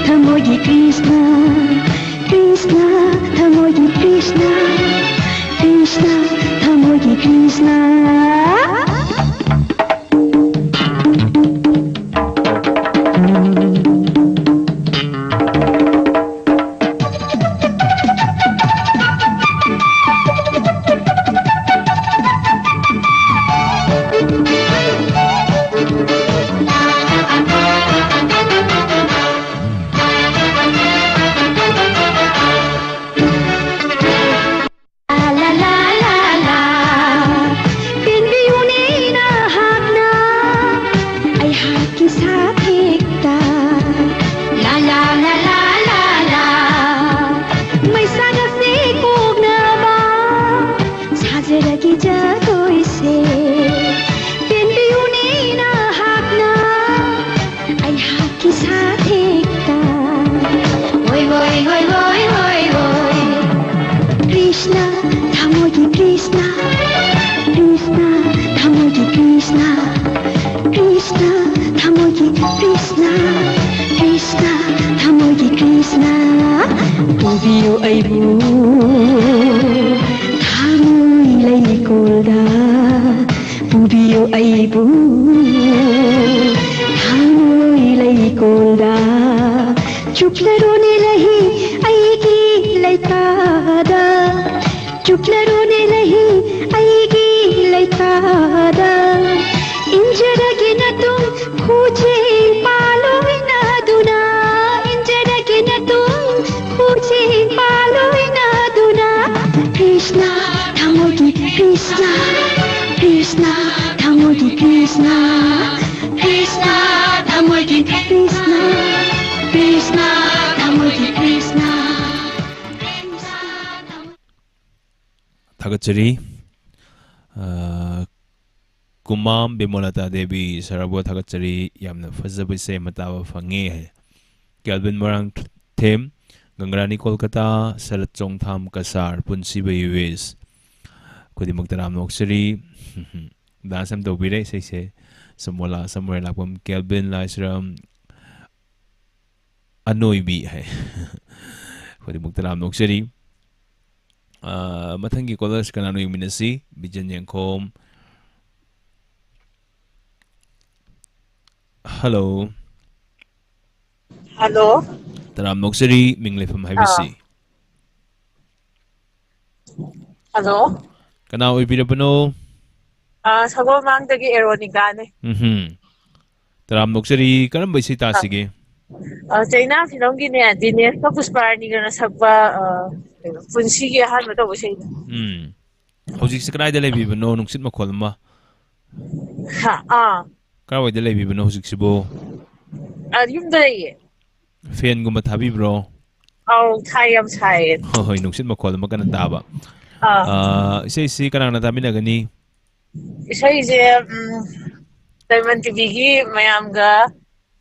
ꯊꯃꯣꯏꯒꯤ Krishna Krishna ꯊꯃꯣꯏꯒꯤ Krishna Krishna ꯊꯃꯣꯏꯒꯤ Krishna Thagachari Kumam Bimolata Devi Sarabo Thagachari Yamna Fazabi Se Matava Fange Galvin Morang Them Gangrani Kolkata Sarat Chong Tham Kasar Punsi Bayuis Kodi Muktaram Noksari Dasam Dobire say Samola somewhere like Kelvin Lysram Annoy be Kodi Muktaram Noksari Matangi Kolas Kanano Minasi, Bijan Yankom. Hello. Hello. Taram Noksari, Mingle from Hibisi. Hello. Kanao Ibirapano. Sago Mang the Eronicane. Taram Noksari, Karambasi Tasigi. China Filongine, Dines Pusparni, and Sapa. Punsi had not always said. Hosik Sakrai the Levy, but no Nuxit Macolma. Carway the Levy, but no Sixibo. You day. Fian Gumatabi, bro. Oh, I'm tired. Oh, Nuxit Macolma Canadaba. Say, see, Canadaminagani. Says, Diamond TV, Mayanga,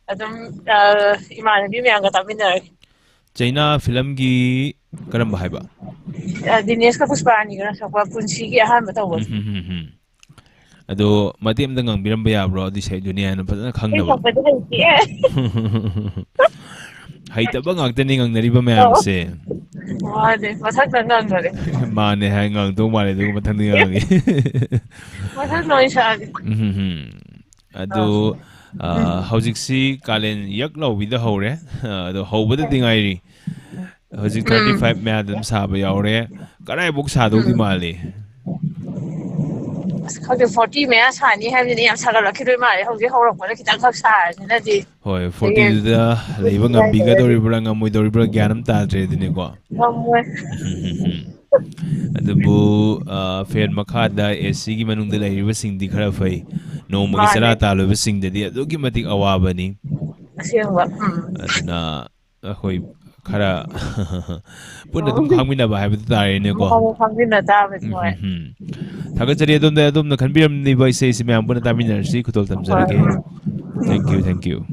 Adam Imanabi, Yanga China Filamgi Karamba Haiba. Dineska Puspani, Punsi, I have a was. Ado Matim the Birambaya bro, this head Junior and Kanga. Haitabang acting on the river man say. What happened? Man, hang on, don't worry, do what What has no Ado Housing Kalen Yaklo with the hole, the whole with the thing I Housing 35 Madam Sabi Aure, Karai books had only Mali. 40 mass, honey, having the answer of Kirima, how the whole of the Kitan size, and that is. Hoy 40 the living a bigger Doribang with Doribra Ganam Tadre the Nego. The Boo Fair Makada is Sigi Manundela reversing the Karafay. No Magisarata reversing the Dokimatic Awabani. Hoy Kara put the Hamina by having the Nego. Tagachari don't the Adum the Canbiram device says, Mam Bonataminar, she could tell them again. Thank you.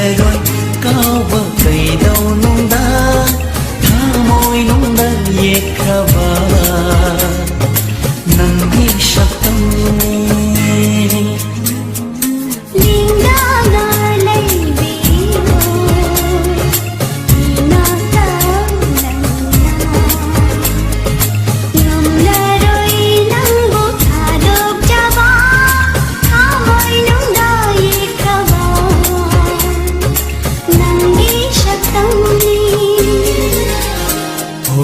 ꯉꯝꯂꯔꯣꯏ ꯀꯥꯎꯕ ꯀꯩꯗꯧꯅꯨꯡꯗ ꯊꯃꯣꯏꯅꯨꯡꯗ ꯌꯦꯛꯈ꯭ꯔꯕ ꯅꯪꯒꯤ ꯁꯛꯇꯝꯅꯤ ಲಿಂಗಾನ ಲೈಬಿರೋ ಇನಾತ ನಮ್ಮರೊಯ್ ನಂಗು ಥಾದೋಗ್ಜವ ಥಾಮೊಯ್ನುಂದ ಏಕವ ನಂಗಿ ಶಕ್ತಂನಿ ಓ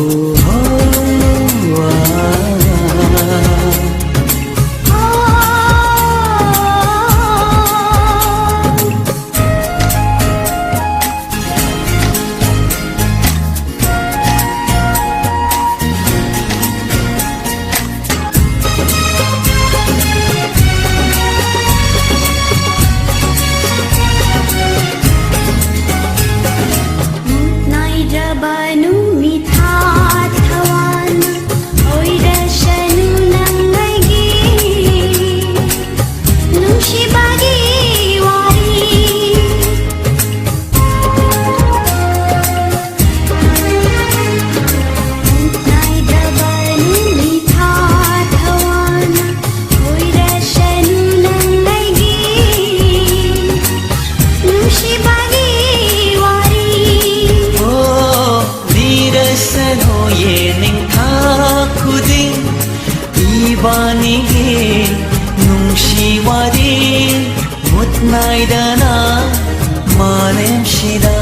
나이자바누 미타타완 오이라샤누 낭나이기 눈시바기 와리 나이자바누 미타타완 오이라샤누 낭나이기 눈시바기 वीरसनोये निंथा खुदिं इबानिगे नुंशिवारी मुत्नाइदना मालेम शिदा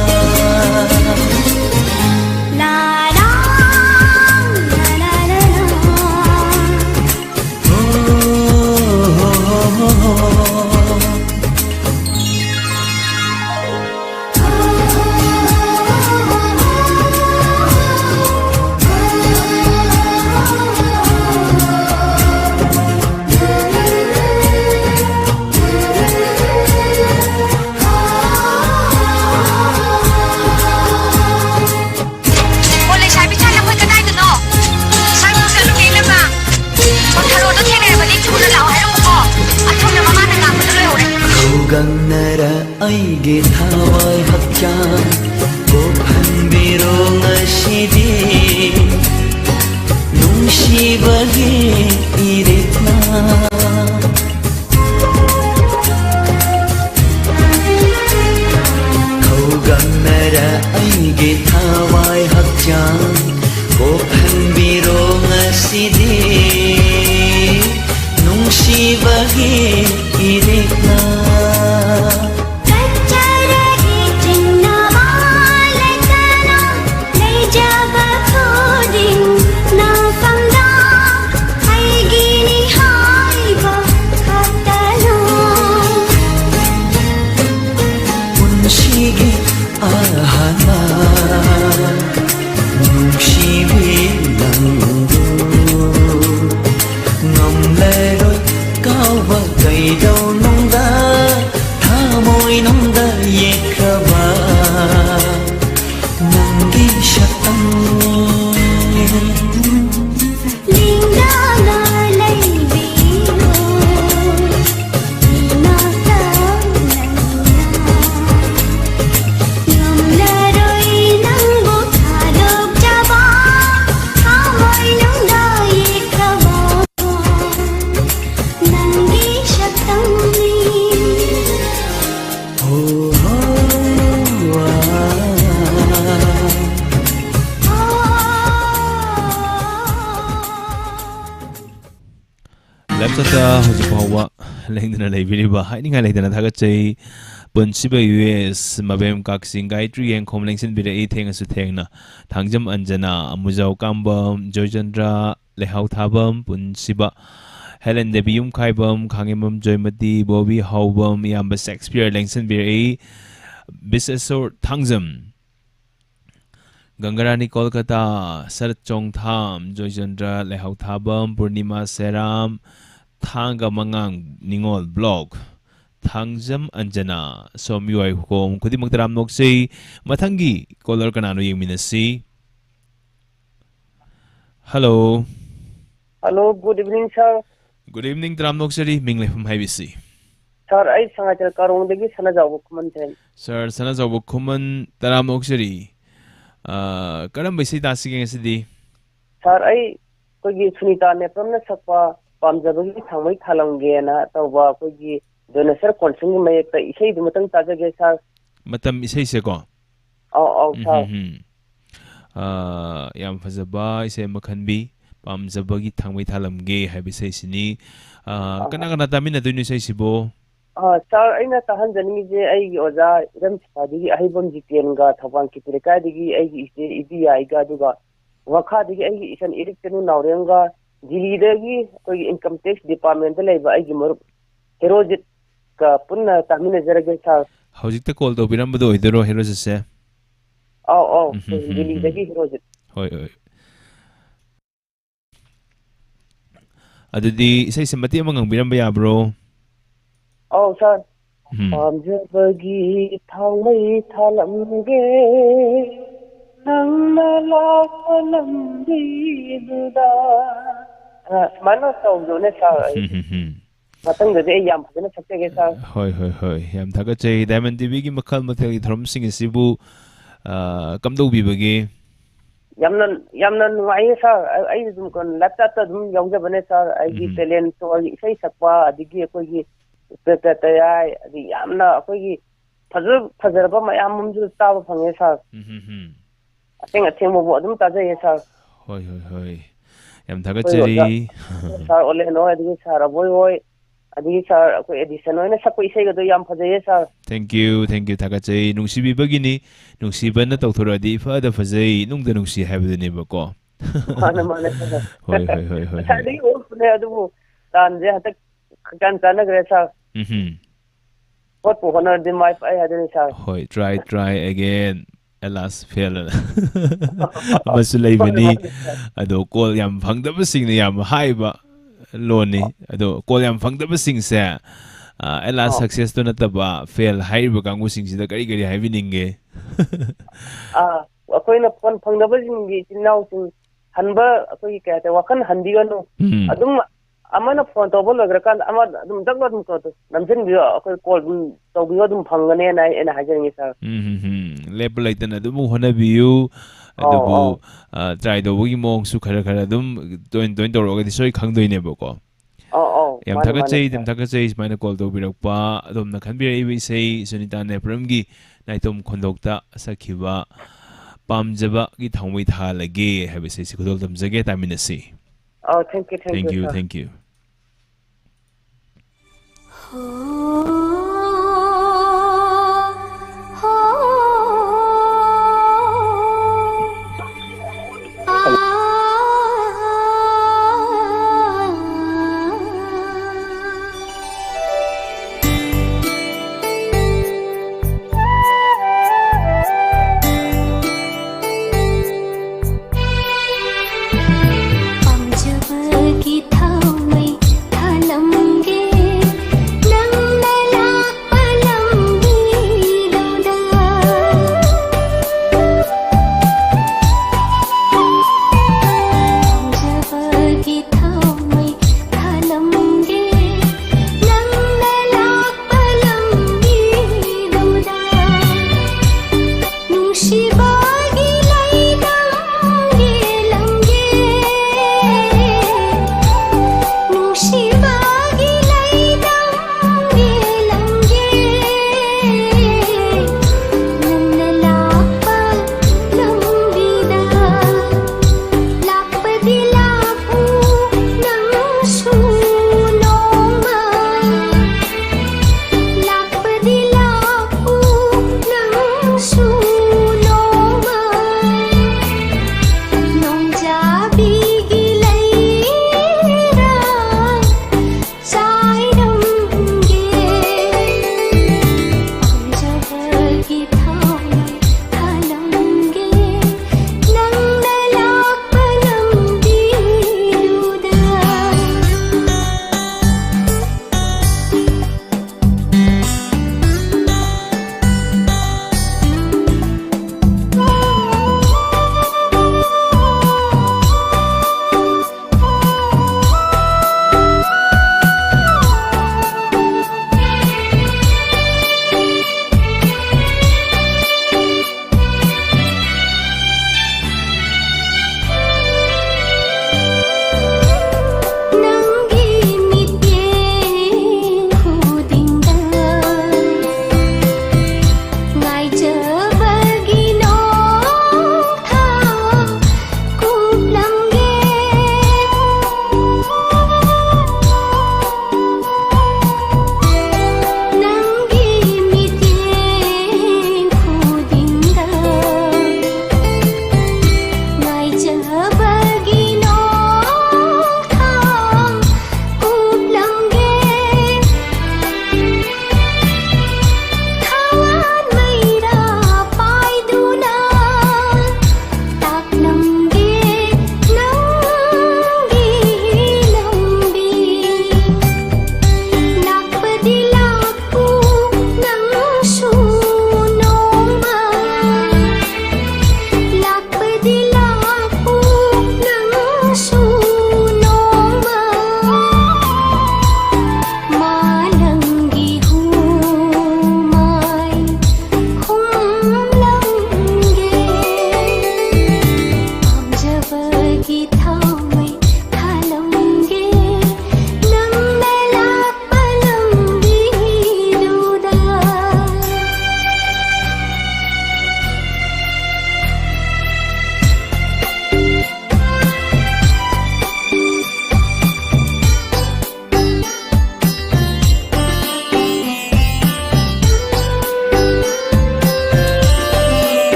Gangnara aige thawai hakyan kopanbiro ngasidi nungsibage iretna Gangnara aige thawai hakyan kopanbiro ngasidi nungsibage iretna ahana nungsibi nangdu ngamleroi kauba kaidaunungda thamoinungda yekraba nangi shaktamni ಲಿಂಗಾನ ಲೈಬಿರೋ ಇನಾತ ನಮ್ಮರೊಯ್ ನಂಗು ಥಾದೋಗ್ಜವ ಥಾಮೊಯ್ನುಂದ ಏಕವ ನಂಗಿ ಶಕ್ತಂನಿ 랩사자 호주파와 랭드나 레이비리바 하이닝가 레이드나 다같이 본시베 US 마뱀 각신 가이트리 앤 콤랭신 비레 이탱스 탱나 당점 안제나 무자우 깜범 조이전드라 레하우 타범 본시바 헬렌 데비움 카이범 강엠범 조이마디 보비 하우범 이암바 섹스피어 랭신 비레 비세소 당점 Gangarani Kolkata Sharad Chongtham Joichandra लेहाउथाबम पूर्णिमा सेराम थांगा मंगांग निंगोल block Thangjam Anjana सोम्युआई हुकोम खुदिमक्तराम नोक्से मथंगी कॉलर कनानो येमिनसी hello hello good evening sir good evening तराम नोक्सरी मिंगलेफम हाइबिसी Sir, I sangajar karong degi sana jawu kuman ten. Sir, sana jawu kuman taram oksari. Karam bisi tasi keng sidi. Sir, I kogi Sunita ne pramna sakwa pamjabagi thamai thalamge na tawba kogi donasar konsing mai ta isai dumatang tajage sir. Matam isai se ko. Sir. Yam fazaba isai makhanbi pamjabagi thamai thalamge haibisai sini. Kana tamin na dun isai sibo. Sir, aina tahan jani je ai oja ram sadigi ai bom jitien ga thawang ki treka digi ai ise idi ai ga duga wakha digi ai isan irik tenu naurenga dili dagi koi income tax department le ba ai gimor herojit ka punna tamina jarage sir hojik ta call to biram bodo idero herojit se dili dagi herojit hoi adudi isai sembati amang biram ba ya bro sir. Pamjabagi thamai thalamge nangna lakhalambi duda. Mana tawdo ne sir. Matang de yam phana sakte sir. Hoi. Yam thaga chei Diamond TV gi makhal mathel gi throm sing sibu kamdo bi bagi. Yamna nuai sir. Ai dum kon laptop ta dum yongja bane sir. Ai gi talent so isai sakwa adigi ko gi Petaya, the Yamna, Fazerba, my amum star of Hangesa. I think a team of what them Taza, sir. Hoi. Yam Tagachi. Sir, Oleno, Adisa, a boy, Adisa, Edison, and a Sapo say the Yam Fazesa. Thank you, Tagachi. Nusi Bagini, Nusi Bana Doctor Adi, Father Faze, Nung the Nusi have the neighbor call. Hoi. Kan sana gresa. What for honor the wife I had in sir. Hoi, try again. Alas, fail. Masulay mani. Ado call yam fang the sing yam high ba loni. Ado call yam fang the sing sa. Alas, success to nataba fail high bakang using sida kari having inge. Ako na pang the sing now sing hanba ako ikate wakan handigano. Adum amana phone to bol agrakan ama dum dagla dum ko namjin bi akoi call dum to bi dum phangane na ena hajaringi sir level like na dum hona biu adubu try do gi mong su khara dum doin to ro ga soi khangdoi ne bo ko yam thaga chei mana call to bi rakpa dum na khan bi ai sei Sunita ne pram gi naitom khondokta sakhiba pamjaba gi thangmoi tha lage habe sei sikudol dum jage taminasi. Thank you.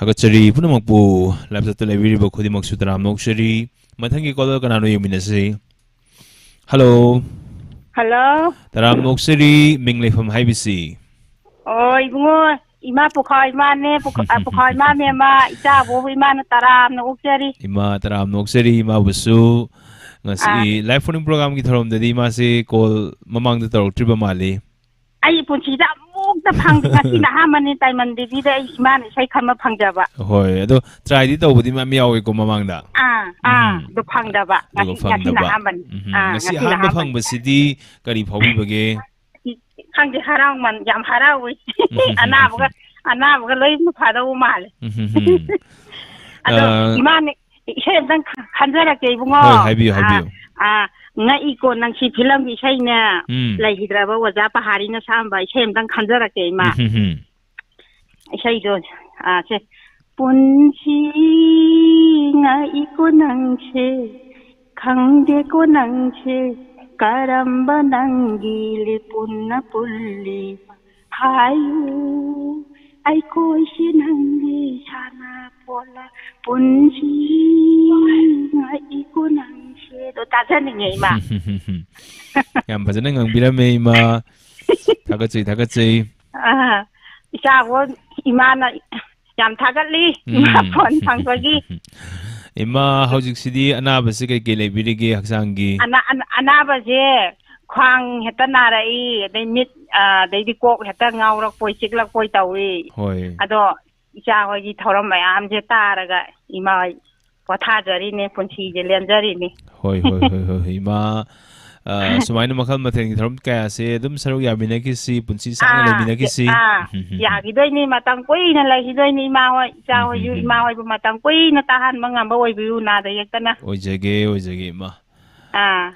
थागतचरी पुनमकपु laptop लेबिरिबो खुदिमकसु तराम नोक्सरी मथंगी call कनानो येमिनसे hello hello तराम नोक्सरी मिंगलेफम हाइबिसी ओय इबुंगो इमा पुखा इमाने पुखा इमाने मा इचा बो इमाने तराम नोक्सरी इमा तराम नोक्सरी इमा बुसु ngasi live phone program ki thorom dadi ma se call mamang da tarok mali ai punchi da muk da phang ngasi na ha mani Diamond TV da iman sai khama phang ja ba hoi ado try di taw budi ma miaw ko mamang da do phang da ba ngasi na ha man ngasi ha ma phang ba sidi kari phawi bage khang de harang man yam harawi ana ba loi ma phada u mal ado iman isai dan khanjara ke bungo haibiyo nga iko nang si film isai na lai hidraba waja pahari na samba isai dan khanjara ke ma isai do se punchi nga iko nang se khangde ko nang se karamba nangili punna pulli hayu ai koi si nangi sana pola punchi ngai iko nang se do ta jan ngai ma yam ba jan ngang birame ma thagachi isa wo imana yam thagatli ma phone phangpagi ima hojik sidi anaba se kai ke lebirige haksangi anaba je khwang heta narai dai mit dai di kok heta ngaurak poi chiklak poi tawi hoi ado icha hoi gi thoram mayam je taraga ima potha jari ne punchi je len jari ne hoi ima sumaina makhal mathen thoram ka se dum saruk yamina ki si punchi sang lemina ki si ya gi doi ni matang koi na lai hi doi ni ma hoi icha hoi yu ima hoi bu matang koi na tahan mangam ba oi bu na da yakana ojage ma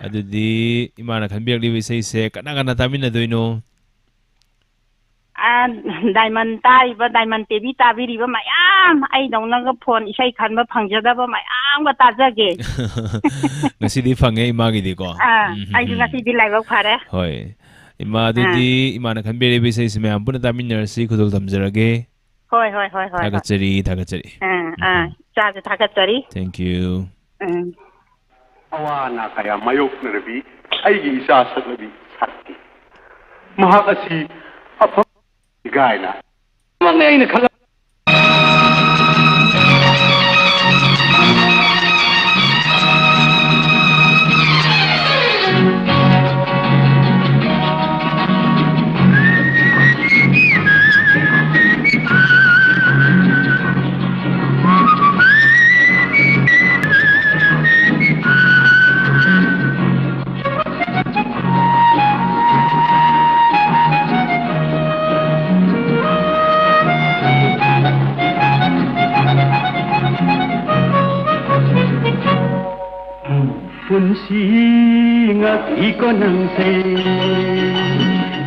adudi imana khanbiak li sei se kana tamina doino Diamond tai ba Diamond TV tabiri ba mayam ai dong nang phone isai khan ba phangjada ba mayam ba tajage ngasi di phange ima gi di ko ai ngasi di lai ba phare hoi ima adudi imana khanbiri bi sei se mayam puna taminner si khudul tamjarage hoi thagachari cha thagachari thank you awana kaya mayok narabi aigi isa saklabi sakti mahak asi apa gaina manne aina khala punsi ngak iko nang se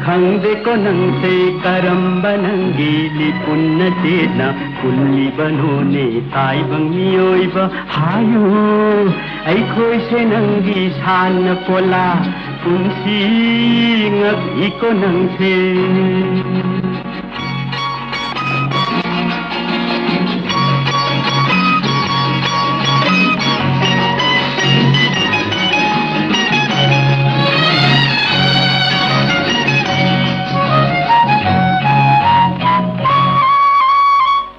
khangde ko nang se karamba nangili punna tena kulli banone tai bang mioi ba hayo ai khoi se nangi san pola punsi ngak iko nang se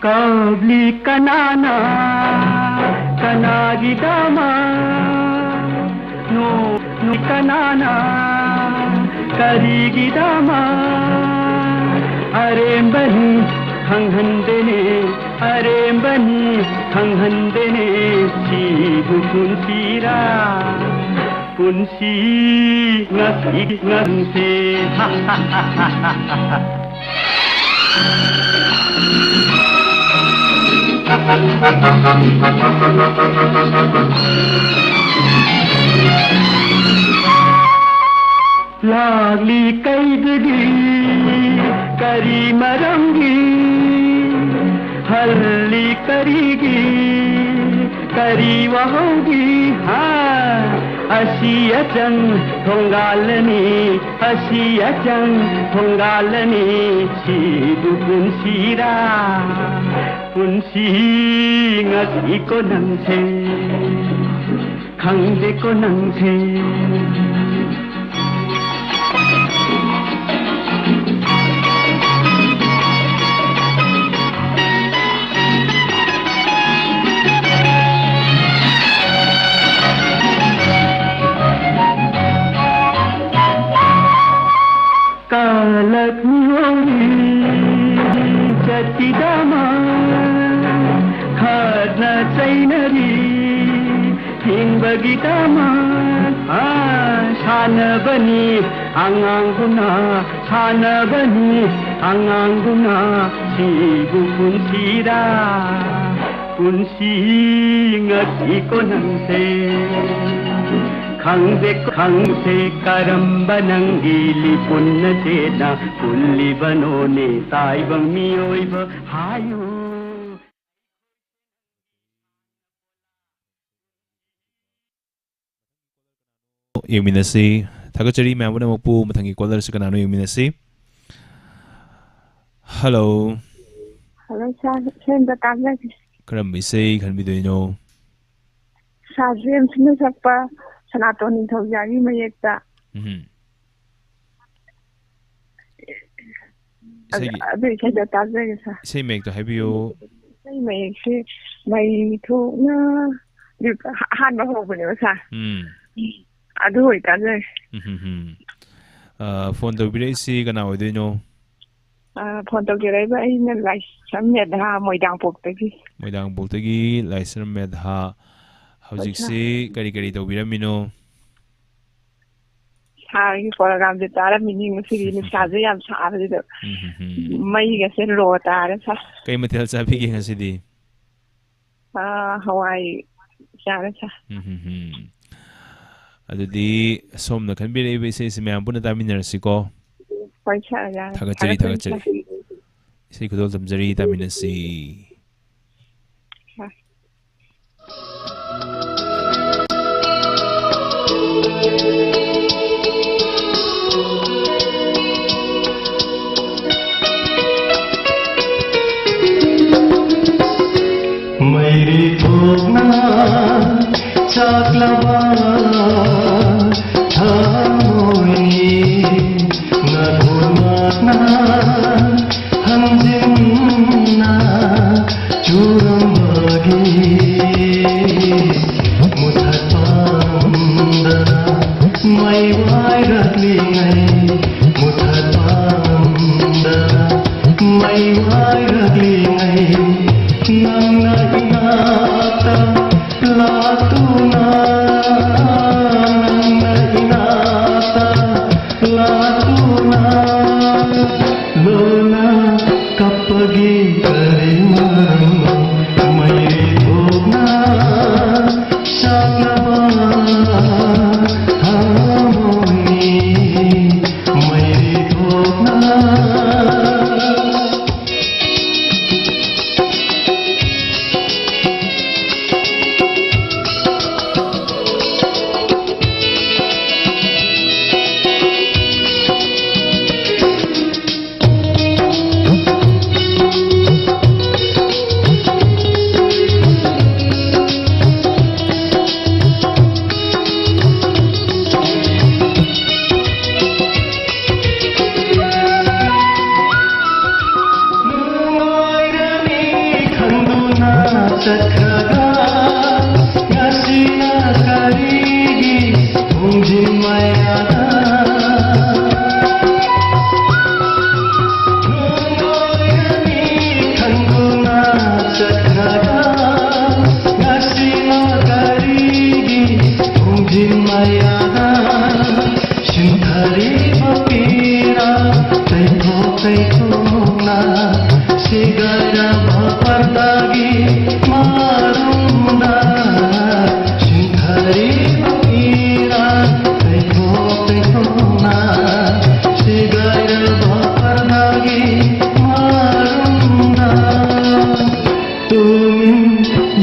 kabli kanana kanagi dama no kanana karigi dama arembani khanghandene si punsira punsi ngasi ngase Lagli kaidgi kari marangi halli karigi करी वहोगी हाँ हसी अचंग थोंगालनी हसी अचंग थोंगालनी सीदु पुंसीरा पुंसी ngasi ko nang se khangde ko nang se kalak niyori jatidama khadna chainari hingbagitama sanabani anganguna sibu punsira punsi ngati ko nangse khangse karamba nangili punna chena kulli banone saibang miyoiba hayu Yuminasi Thakachari Mamuna Mopu Matangi Kolar Sukanano Yuminasi Hello Hello sir Senda Tagla Karam Bisay can be doing no Sajim Sinusapa Sanatoni Toyari Mayeta Say make to have you Say make my two you had no hope in your side. I do it, phone to be see can now do you know Ponto Gereva in like some med ha my down Portuguese. My down Portuguese, license med ha how's it say Caricari to Viramino Sorry for around the Tara meaning city in Sazi and Savi. My get road Tara. Came to tell Sapi a city. Hawaii Sarasa. Adudi som na kan bi re se me ampuna taminar siko thagachari se kudol tamjari taminasi मेरी भोगना चाकलवा थामोनी न धोना हम जिन्ना चूरम बगी मुथपांदना मैं virally नहीं मुथपांदना मैं virally नहीं Nana inata latuna Nana inata latuna Lona kapagi karimama Mairi bhogna shaklava harmoni Mairi bhogna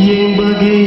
Yang bagi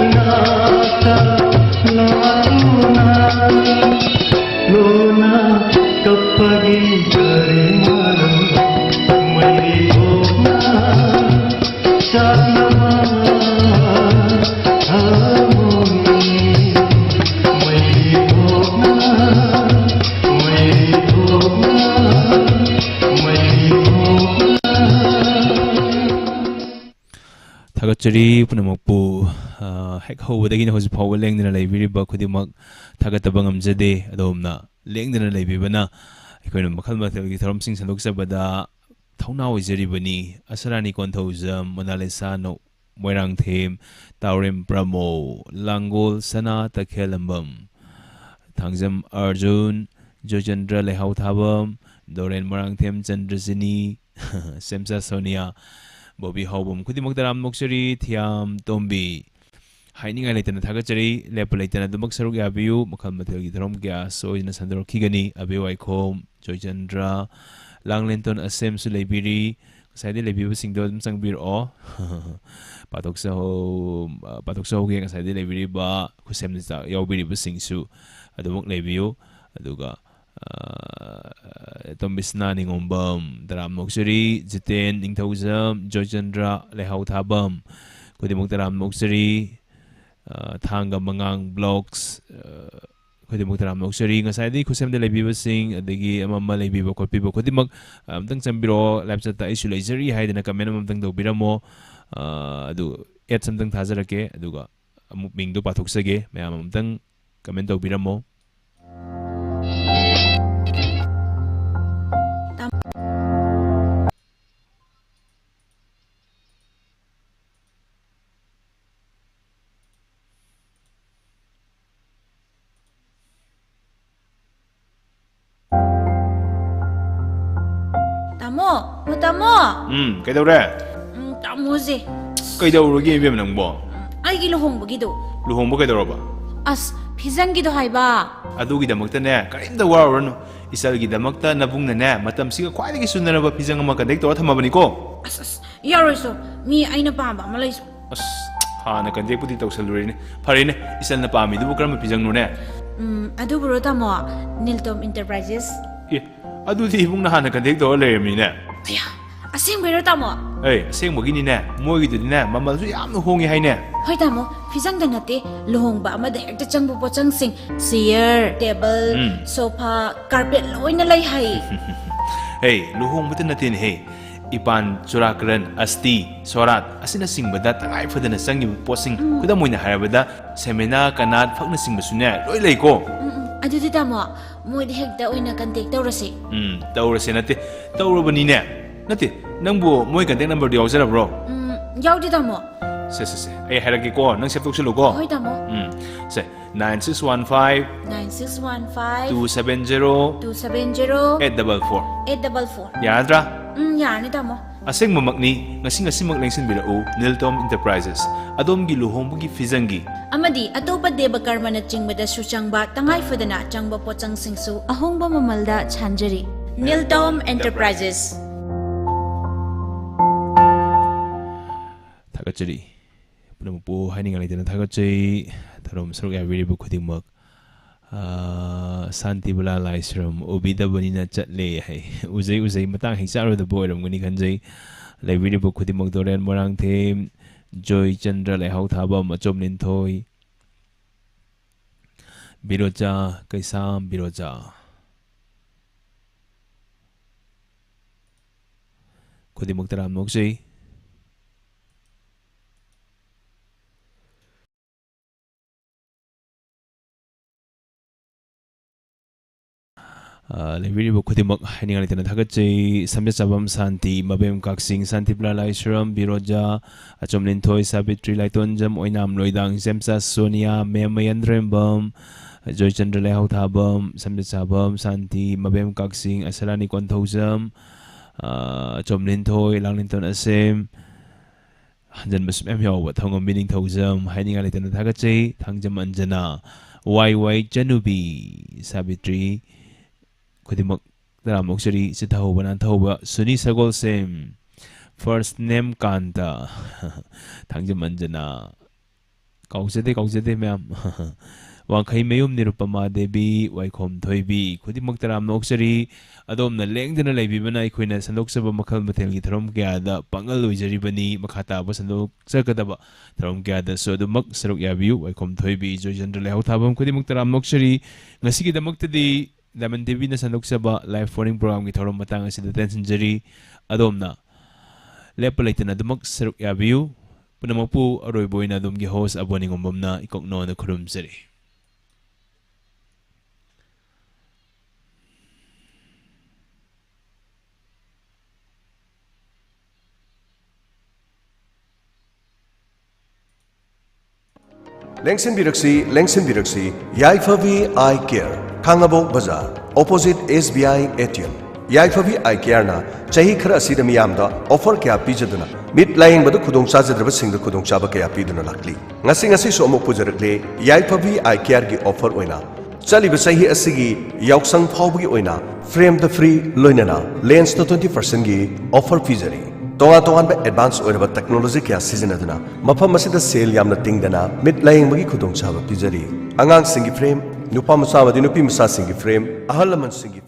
इनाता लोना कप्पगी करे मरम मैले भोग्न चाहनमा Tagachari Punamapu Hek Hovadagin Hos Power Lang in a Library Bakudimak Tagatabangam Zade Adomna Lang in a Libana Econom Makalma Throm Sings and looks about the Tona is Ribani Asarani Contos Monalisano Werang Theme Taurim Bramo Langol Sana Takelambum Tangzam Arjun Jojandra Lehautabam Doren Marang Them Chandrasini Semsa Sonia Bobby Hobum Kudimoktaram Moksari Thiam Tombi Hiding a later Tagachari, Lepolatan the Moksaruk Abu, Mokalmatil Drom Gas, so in a Sandro Kigani, Abu Icom, Jojandra, Langlinton Asem Sulebiri, Side Lebu sing Dom Sang Bir O Patokso Gang Side Lebi Ba, Kusem Yobiri sing su, Adamok Lebu, Aduga. Tombisnaning Ombam, Dram Moksari, Zitin, Ingtozam, Jojandra, Lehautabam, Kudimuktaram Moksari, Tanga Mangang Blocks, Kudimuktaram Moksari, Nasadi, Kusem de Lebi sing, Adigi, Amama Lebi, Kopibo, Kudimak, Tangsambiro, Lapsata issue lasery, hide in a kamenum of Tangdo Biramo, do yet something Tazarake, Aduga, Ming do Patuksage, Mayam Tang, Kamento Biramo. Tamo. Kaidore? Tamoze. Kaidoragi Vimbo. I get home Gido. Luhombo Kaidoroba. As Pizangido Haiba. Adugi the Moctane, Karim the Warren, Isalgi the Mocta, Nabungana, Matam Siga, quite sooner of a Pizanga Connector, Tamabanico. Yaroso, me, I know Bamba, Malays. Hana can take it to Salurine. Parine is an Napami, the Bukram Pizangune. Aduburo Tamo, Niltom Enterprises. Adu the Hana can take the Olemina. A same way Tamo. Hey, same Moginina, Mogi the Dina, Mamma, I'm the Hongi Haina. Hoitamo, Fizang the Nate, Luhongba, Mother, the Changu Pochang sing, Seer, table, sofa, carpet, loin a lay high. Hey, Luhong with a Natin, hey. Ipan, Surakran, Asti, Sorat, Asina sing with that, I for the Nasangi posing, Kudamuina Harabada, Semena, Kanat, Fagnasing Basuna, Loileko. I did it Tamo, Mood Heg the winner can take Taurasi. Taurasenate, Taurubanina. Nati, Nambu, Moikan number the Ozera bro. Yauditamo. Says, I had a giko, Nansep to go. Hoitamo. Say 9615 9615 270 270 844 844. Yadra? Yarnitamo. Asing Mamakni, Nasing a Simok Langson Bilo, Niltom Enterprises, Adom Giluhombugi Fizangi. Amadi, Atopa Deba Karmana Ching with the Suchangba, Tangai Fudana, Changba Pochang Singsu, Ahongba Mamalda, Chanjari. Niltom Enterprises. Tagachari. Punamu hiding a little Tagachi, Tarom Sroga very book with him work. Santi Bula Lysrum, Obida Bonina Chatle, Uze Matang, he's out of the board of Winnikanjay, like video book with him Doran Morang Tame, Joy Chandra, like how Taba, Machomlin Toy, Biroja, Kaisam, Biroja. Kodimoktaram Mokshay. Library book with the Mok hiding a little Tagachi, Samjabam Santi, Mabem Coxing, Santi Blala Ishram, Biroja, Achomlin Toy, Sabitri Lightonjam, Oinam Loidang, Zemsa, Sonia, Memayandrembum, Joy Chandra Hautabum, Samjabam Santi, Mabem Coxing, Asalani Contosam, Chomlin Toy, Langlinton Asem, Hanjan Musmem Yo, what Hong meaning Tosam, hiding a little Tagachi, Tangjam Anjana, YY Janubi, Sabitri. Kudimak Moksari, Sitaho, Banantoba, Suni Sagol same. First name Kanta Tangjamanjana kaujade ma'am wangkhai mayum nirupama devi waikhom thoibi khudimak taram noksari adom na lengdana leibibana ikhoina sandoksaba makhal mathel gi tharom kya da pangal loijari bani makhata ba sandok sakadaba tharom kya da so dumak saruk yabiu waikhom thoibi joy general lehaw thabam khudimak taram noksari ngasi gi damak Diamond TV na sandoksaba live phone program gi tharom matang asida tension jari adom na lepalaitana dumak saruk yabiu punamapu aroy boy na dum gi host aboning umbamna ikokno na khurum sari Lengsin Biraksi, Yaifavi Eye Care, Kangabo Bazaar, opposite SBI ATM. Yaifavi Eye Care na, Chahi Khara Asida Miyamda, offer kaya pijaduna. Mid lying badu kudong chajadraba singda kudong chaba kaya piduna lakli. Ngasi so amok pujarakle, Yaifavi Eye Care gi offer oina. Chali basahi asigi, Yauksang Paugi oina, frame the free loinana, lens to 20% gi offer pijari. Tongan ba advance oiraba technology kya sizinaduna mafam masida sale yamna tingdana mid laying bagi khudong chaba pijari angang singi frame nupa masa madi nupi masa singi frame ahal man singi